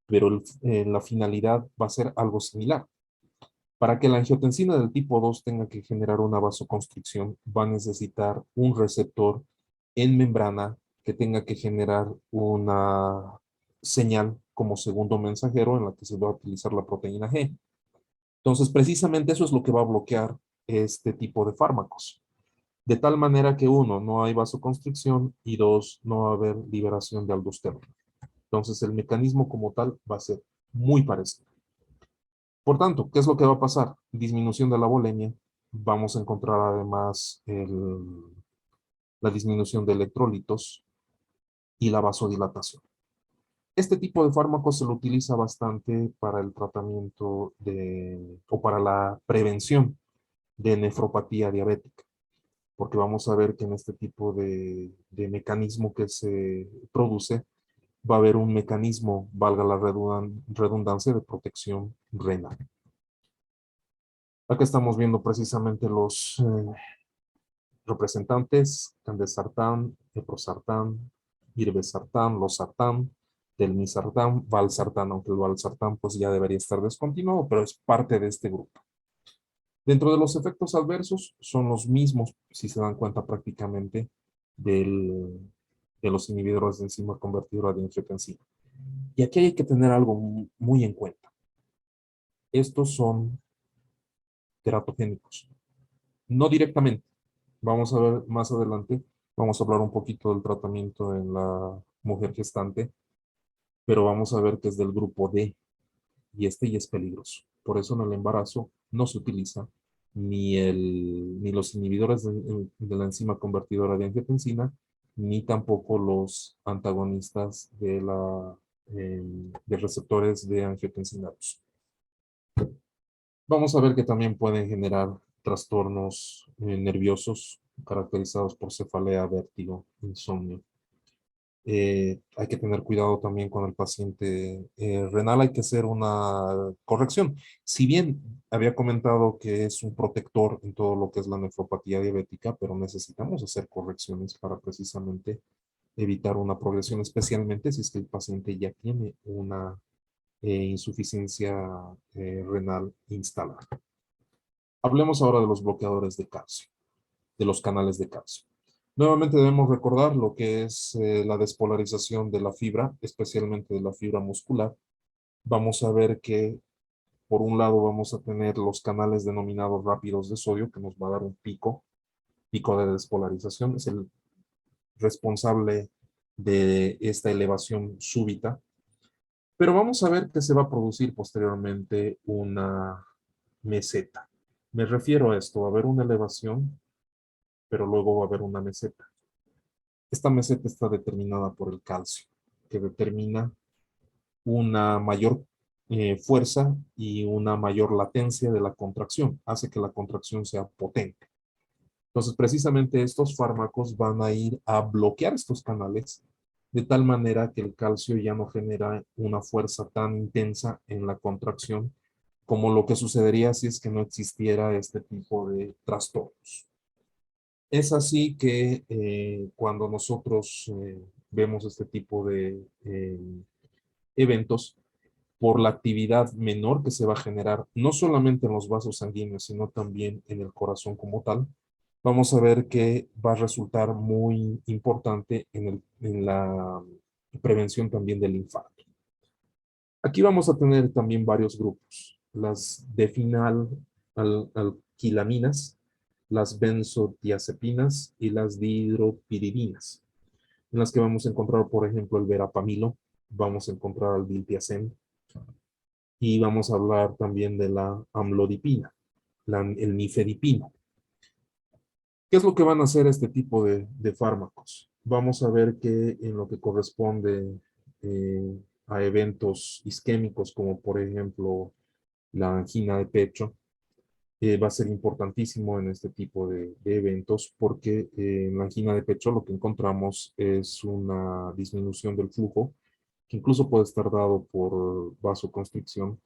S2: pero la finalidad va a ser algo similar. Para que la angiotensina del tipo 2 tenga que generar una vasoconstricción, va a necesitar un receptor en membrana que tenga que generar una señal como segundo mensajero en la que se va a utilizar la proteína G. Entonces, precisamente eso es lo que va a bloquear este tipo de fármacos. De tal manera que uno, no hay vasoconstricción y dos, no va a haber liberación de aldosterona. Entonces, el mecanismo como tal va a ser muy parecido. Por tanto, ¿qué es lo que va a pasar? Disminución de la volemia. Vamos a encontrar además la disminución de electrolitos y la vasodilatación. Este tipo de fármaco se lo utiliza bastante para el tratamiento o para la prevención de nefropatía diabética, porque vamos a ver que en este tipo de mecanismo que se produce, va a haber un mecanismo, valga la redundancia, de protección renal. Acá estamos viendo precisamente los representantes: candesartán, eprosartán, irbesartán, losartán, telmisartán, valsartán, aunque el valsartán pues ya debería estar descontinuado, pero es parte de este grupo. Dentro de los efectos adversos son los mismos, si se dan cuenta prácticamente, de los inhibidores de enzima convertidora de angiotensina. Y aquí hay que tener algo muy en cuenta. Estos son teratogénicos. No directamente. Vamos a ver más adelante, vamos a hablar un poquito del tratamiento en la mujer gestante, pero vamos a ver que es del grupo D y este ya es peligroso. Por eso en el embarazo no se utiliza ni los inhibidores de la enzima convertidora de angiotensina, ni tampoco los antagonistas de receptores de angiotensinados. Vamos a ver que también pueden generar trastornos nerviosos caracterizados por cefalea, vértigo, insomnio. Hay que tener cuidado también con el paciente renal, hay que hacer una corrección. Si bien había comentado que es un protector en todo lo que es la nefropatía diabética, pero necesitamos hacer correcciones para precisamente evitar una progresión, especialmente si es que el paciente ya tiene una insuficiencia renal instalada. Hablemos ahora de los bloqueadores de calcio, de los canales de calcio. Nuevamente debemos recordar lo que es la despolarización de la fibra, especialmente de la fibra muscular. Vamos a ver que por un lado vamos a tener los canales denominados rápidos de sodio, que nos va a dar un pico de despolarización, es el responsable de esta elevación súbita. Pero vamos a ver que se va a producir posteriormente una meseta. Me refiero a esto: va a haber una elevación, pero luego va a haber una meseta. Esta meseta está determinada por el calcio, que determina una mayor fuerza y una mayor latencia de la contracción, hace que la contracción sea potente. Entonces, precisamente estos fármacos van a ir a bloquear estos canales de tal manera que el calcio ya no genera una fuerza tan intensa en la contracción como lo que sucedería si es que no existiera este tipo de trastornos. Es así que cuando nosotros vemos este tipo de eventos, por la actividad menor que se va a generar, no solamente en los vasos sanguíneos, sino también en el corazón como tal, vamos a ver que va a resultar muy importante en la prevención también del infarto. Aquí vamos a tener también varios grupos. Las de final alquilaminas, las benzodiazepinas y las dihidropiridinas, en las que vamos a encontrar, por ejemplo, el verapamilo, vamos a encontrar el diltiazem y vamos a hablar también de la amlodipina, el nifedipino. ¿Qué es lo que van a hacer este tipo de fármacos? Vamos a ver que en lo que corresponde a eventos isquémicos, como por ejemplo la angina de pecho, va a ser importantísimo en este tipo de eventos porque en la angina de pecho lo que encontramos es una disminución del flujo que incluso puede estar dado por vasoconstricción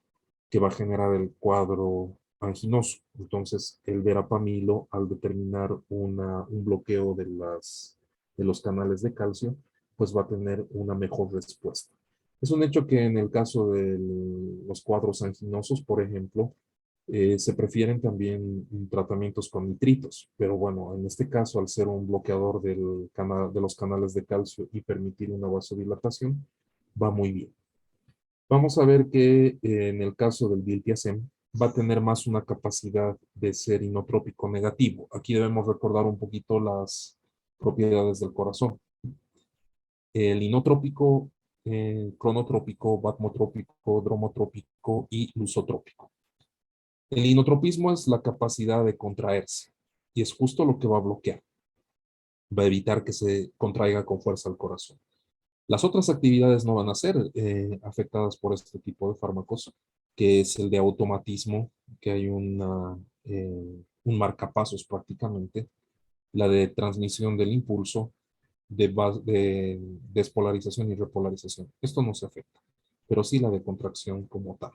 S2: que va a generar el cuadro anginoso. Entonces, el verapamilo, al determinar un bloqueo de los canales de calcio, pues va a tener una mejor respuesta. Es un hecho que en el caso de los cuadros anginosos, por ejemplo, se prefieren también tratamientos con nitritos, pero bueno, en este caso, al ser un bloqueador de los canales de calcio y permitir una vasodilatación, va muy bien. Vamos a ver que en el caso del diltiazem va a tener más una capacidad de ser inotrópico negativo. Aquí debemos recordar un poquito las propiedades del corazón. El inotrópico, cronotrópico, batmotrópico, dromotrópico y lusotrópico. El inotropismo es la capacidad de contraerse y es justo lo que va a bloquear. Va a evitar que se contraiga con fuerza el corazón. Las otras actividades no van a ser afectadas por este tipo de fármacos, que es el de automatismo, que hay un marcapasos prácticamente, la de transmisión del impulso, de despolarización y repolarización. Esto no se afecta, pero sí la de contracción como tal.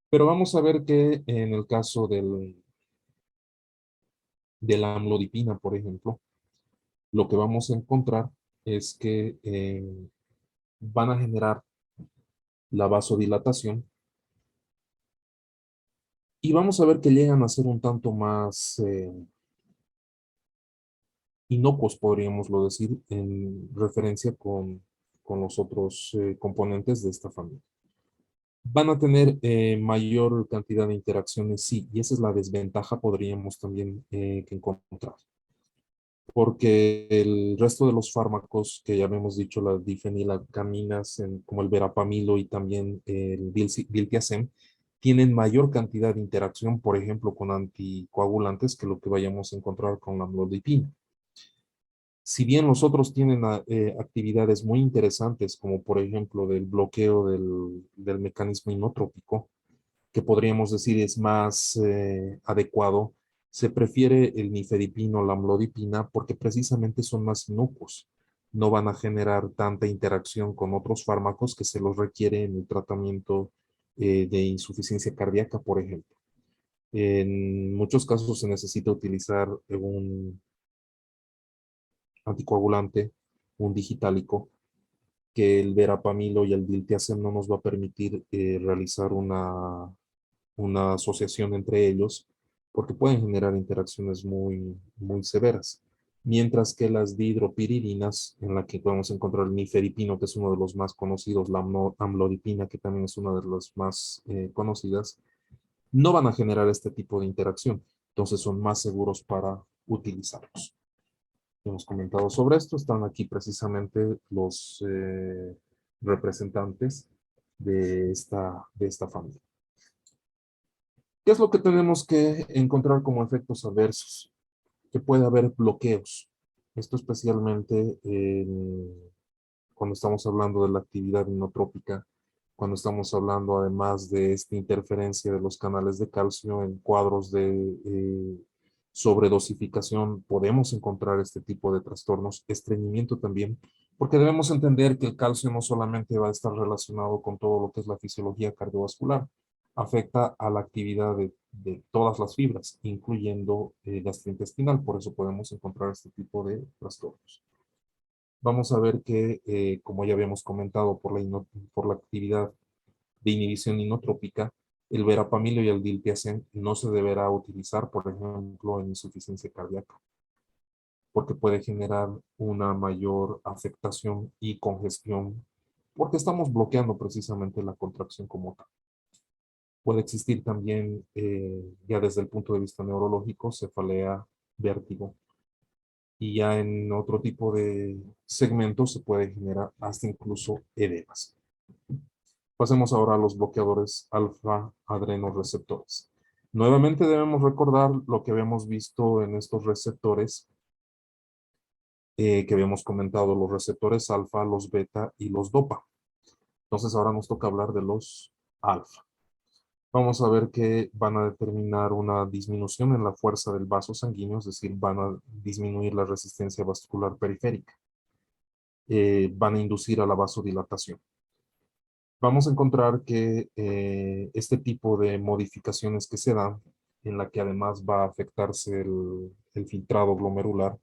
S2: Pero vamos a ver que en el caso de la amlodipina, por ejemplo, lo que vamos a encontrar es que van a generar la vasodilatación y vamos a ver que llegan a ser un tanto más inocuos, podríamoslo decir, en referencia con los otros componentes de esta familia. Van a tener mayor cantidad de interacciones, sí, y esa es la desventaja, podríamos también que encontrar. Porque el resto de los fármacos que ya habíamos dicho, las difenilacaminas, como el verapamilo y también el diltiazem, tienen mayor cantidad de interacción, por ejemplo, con anticoagulantes que lo que vayamos a encontrar con la amlodipina. Si bien los otros tienen actividades muy interesantes, como por ejemplo del bloqueo del mecanismo inotrópico, que podríamos decir es más adecuado, se prefiere el nifedipino o la amlodipina porque precisamente son más inocuos. No van a generar tanta interacción con otros fármacos que se los requiere en el tratamiento de insuficiencia cardíaca, por ejemplo. En muchos casos se necesita utilizar un anticoagulante, un digitálico, que el verapamilo y el diltiazem no nos va a permitir realizar una asociación entre ellos, porque pueden generar interacciones muy severas. Mientras que las dihidropiridinas, en la que podemos encontrar el nifedipino, que es uno de los más conocidos, la amlodipina, que también es una de las más conocidas, no van a generar este tipo de interacción. Entonces son más seguros para utilizarlos. Hemos comentado sobre esto, están aquí precisamente los representantes de esta familia. ¿Qué es lo que tenemos que encontrar como efectos adversos? Que puede haber bloqueos. Esto especialmente cuando estamos hablando de la actividad inotrópica, cuando estamos hablando además de esta interferencia de los canales de calcio en cuadros de sobredosificación, podemos encontrar este tipo de trastornos, estreñimiento también, porque debemos entender que el calcio no solamente va a estar relacionado con todo lo que es la fisiología cardiovascular, afecta a la actividad de todas las fibras, incluyendo gastrointestinal, por eso podemos encontrar este tipo de trastornos. Vamos a ver que, como ya habíamos comentado, por la actividad de inhibición inotrópica, el verapamilo y el diltiazem no se deberá utilizar, por ejemplo, en insuficiencia cardíaca, porque puede generar una mayor afectación y congestión, porque estamos bloqueando precisamente la contracción como tal. Puede existir también, ya desde el punto de vista neurológico, cefalea, vértigo. Y ya en otro tipo de segmentos se puede generar hasta incluso edemas. Pasemos ahora a los bloqueadores alfa-adrenoreceptores. Nuevamente debemos recordar lo que habíamos visto en estos receptores, que habíamos comentado, los receptores alfa, los beta y los dopa. Entonces ahora nos toca hablar de los alfa. Vamos a ver que van a determinar una disminución en la fuerza del vaso sanguíneo, es decir, van a disminuir la resistencia vascular periférica. Van a inducir a la vasodilatación. Vamos a encontrar que este tipo de modificaciones que se dan, en la que además va a afectarse el filtrado glomerular,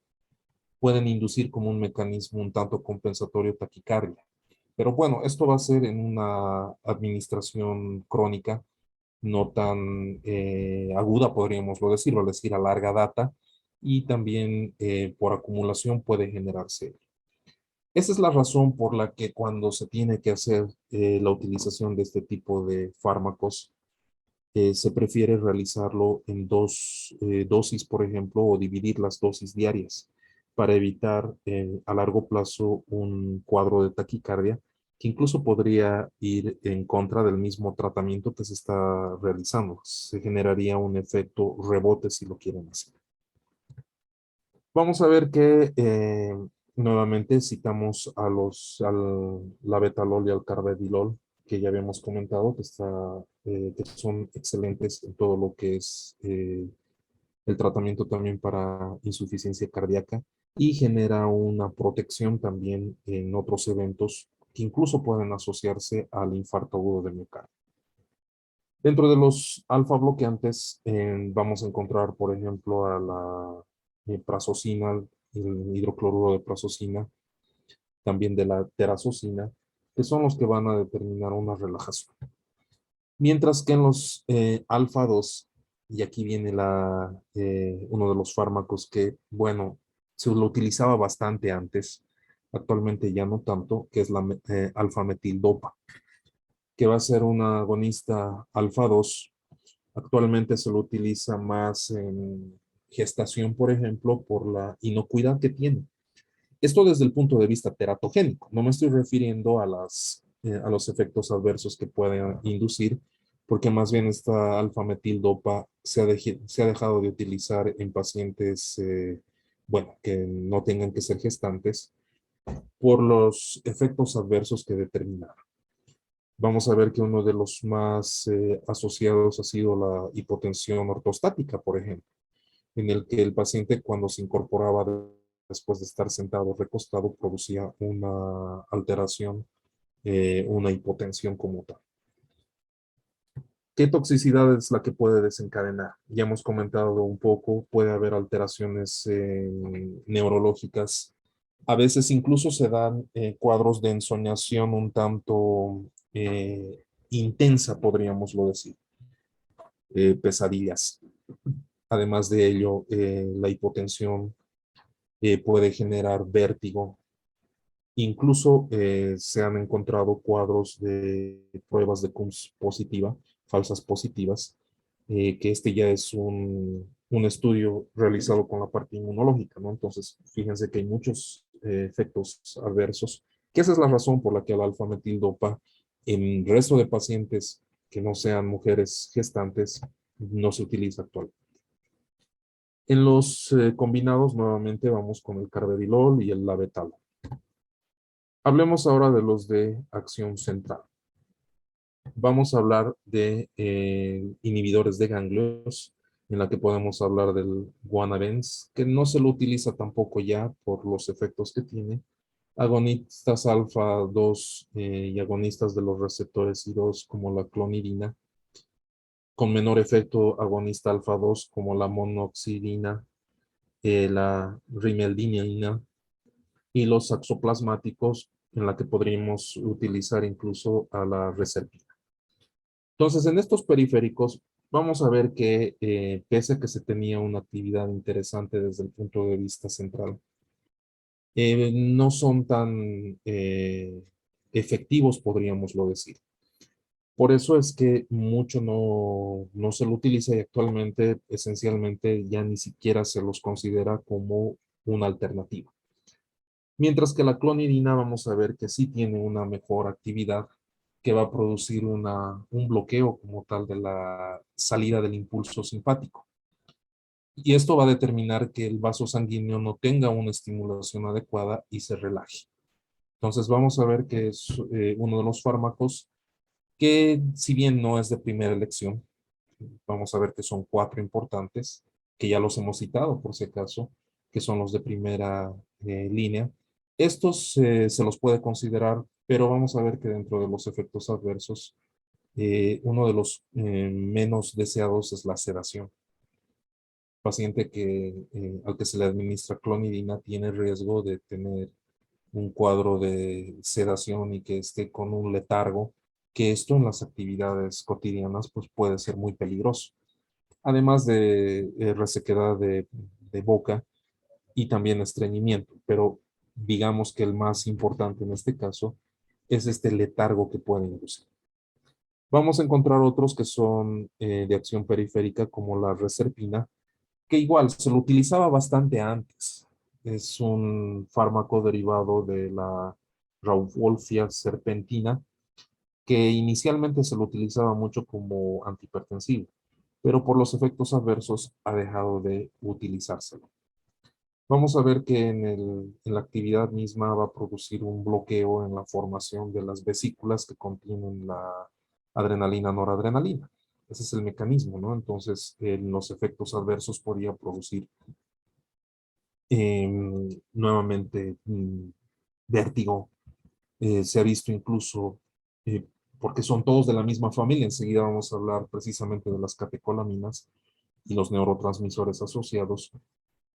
S2: pueden inducir como un mecanismo un tanto compensatorio taquicardia. Pero bueno, esto va a ser en una administración crónica, no tan aguda, podríamoslo decir, es decir, a larga data, y también por acumulación puede generarse. Esa es la razón por la que cuando se tiene que hacer la utilización de este tipo de fármacos, se prefiere realizarlo en dos dosis, por ejemplo, o dividir las dosis diarias para evitar a largo plazo un cuadro de taquicardia que incluso podría ir en contra del mismo tratamiento que se está realizando. Se generaría un efecto rebote si lo quieren hacer. Vamos a ver que nuevamente citamos a la betalol y al carvedilol, que ya habíamos comentado, que son excelentes en todo lo que es el tratamiento también para insuficiencia cardíaca y genera una protección también en otros eventos que incluso pueden asociarse al infarto agudo de miocardio. Dentro de los alfa bloqueantes vamos a encontrar, por ejemplo, a la prazosina, el hidrocloruro de prazosina, también de la terazosina, que son los que van a determinar una relajación. Mientras que en los alfa 2, y aquí viene uno de los fármacos que, bueno, se lo utilizaba bastante antes, actualmente ya no tanto, que es la alfa-metildopa, que va a ser una agonista alfa 2. Actualmente se lo utiliza más en gestación, por ejemplo, por la inocuidad que tiene. Esto desde el punto de vista teratogénico. No me estoy refiriendo a los efectos adversos que pueden inducir, porque más bien esta alfa-metildopa se ha dejado de utilizar en pacientes, bueno, que no tengan que ser gestantes, por los efectos adversos que determinan. Vamos a ver que uno de los más asociados ha sido la hipotensión ortostática, por ejemplo, en el que el paciente cuando se incorporaba después de estar sentado recostado producía una alteración, una hipotensión como tal. ¿Qué toxicidad es la que puede desencadenar? Ya hemos comentado un poco, puede haber alteraciones neurológicas. A veces incluso se dan cuadros de ensoñación un tanto intensa, podríamoslo decir, pesadillas. Además de ello, la hipotensión puede generar vértigo. Incluso se han encontrado cuadros de pruebas de CUMS positiva, falsas positivas, que este ya es un estudio realizado con la parte inmunológica, ¿no? Entonces, fíjense que hay muchos efectos adversos, que esa es la razón por la que el alfa-metildopa en el resto de pacientes que no sean mujeres gestantes no se utiliza actualmente. En los combinados, nuevamente vamos con el carvedilol y el labetalol. Hablemos ahora de los de acción central. Vamos a hablar de inhibidores de ganglios, en la que podemos hablar del guanabens, que no se lo utiliza tampoco ya por los efectos que tiene. Agonistas alfa 2 y agonistas de los receptores I2 como la clonidina, con menor efecto agonista alfa 2 como la monoxidina, la rimeldinina, y los axoplasmáticos, en la que podríamos utilizar incluso a la reserpina. Entonces, en estos periféricos, vamos a ver que pese a que se tenía una actividad interesante desde el punto de vista central, no son tan efectivos, podríamoslo decir. Por eso es que mucho no se lo utiliza y actualmente esencialmente ya ni siquiera se los considera como una alternativa. Mientras que la clonidina vamos a ver que sí tiene una mejor actividad que va a producir un bloqueo como tal de la salida del impulso simpático. Y esto va a determinar que el vaso sanguíneo no tenga una estimulación adecuada y se relaje. Entonces vamos a ver que es uno de los fármacos que si bien no es de primera elección, vamos a ver que son cuatro importantes, que ya los hemos citado por si acaso, que son los de primera línea. Estos se los puede considerar, pero vamos a ver que dentro de los efectos adversos, uno de los menos deseados es la sedación. Paciente al que se le administra clonidina tiene riesgo de tener un cuadro de sedación y que esté con un letargo, que esto en las actividades cotidianas pues puede ser muy peligroso. Además de resequedad de boca y también estreñimiento, pero digamos que el más importante en este caso es este letargo que puede inducir. Vamos a encontrar otros que son de acción periférica como la reserpina, que igual se lo utilizaba bastante antes. Es un fármaco derivado de la Rauwolfia serpentina, que inicialmente se lo utilizaba mucho como antihipertensivo, pero por los efectos adversos ha dejado de utilizárselo. Vamos a ver que en la actividad misma va a producir un bloqueo en la formación de las vesículas que contienen la adrenalina noradrenalina. Ese es el mecanismo, ¿no? Entonces, en los efectos adversos podría producir nuevamente vértigo. Se ha visto incluso, eh, porque son todos de la misma familia, enseguida vamos a hablar precisamente de las catecolaminas y los neurotransmisores asociados,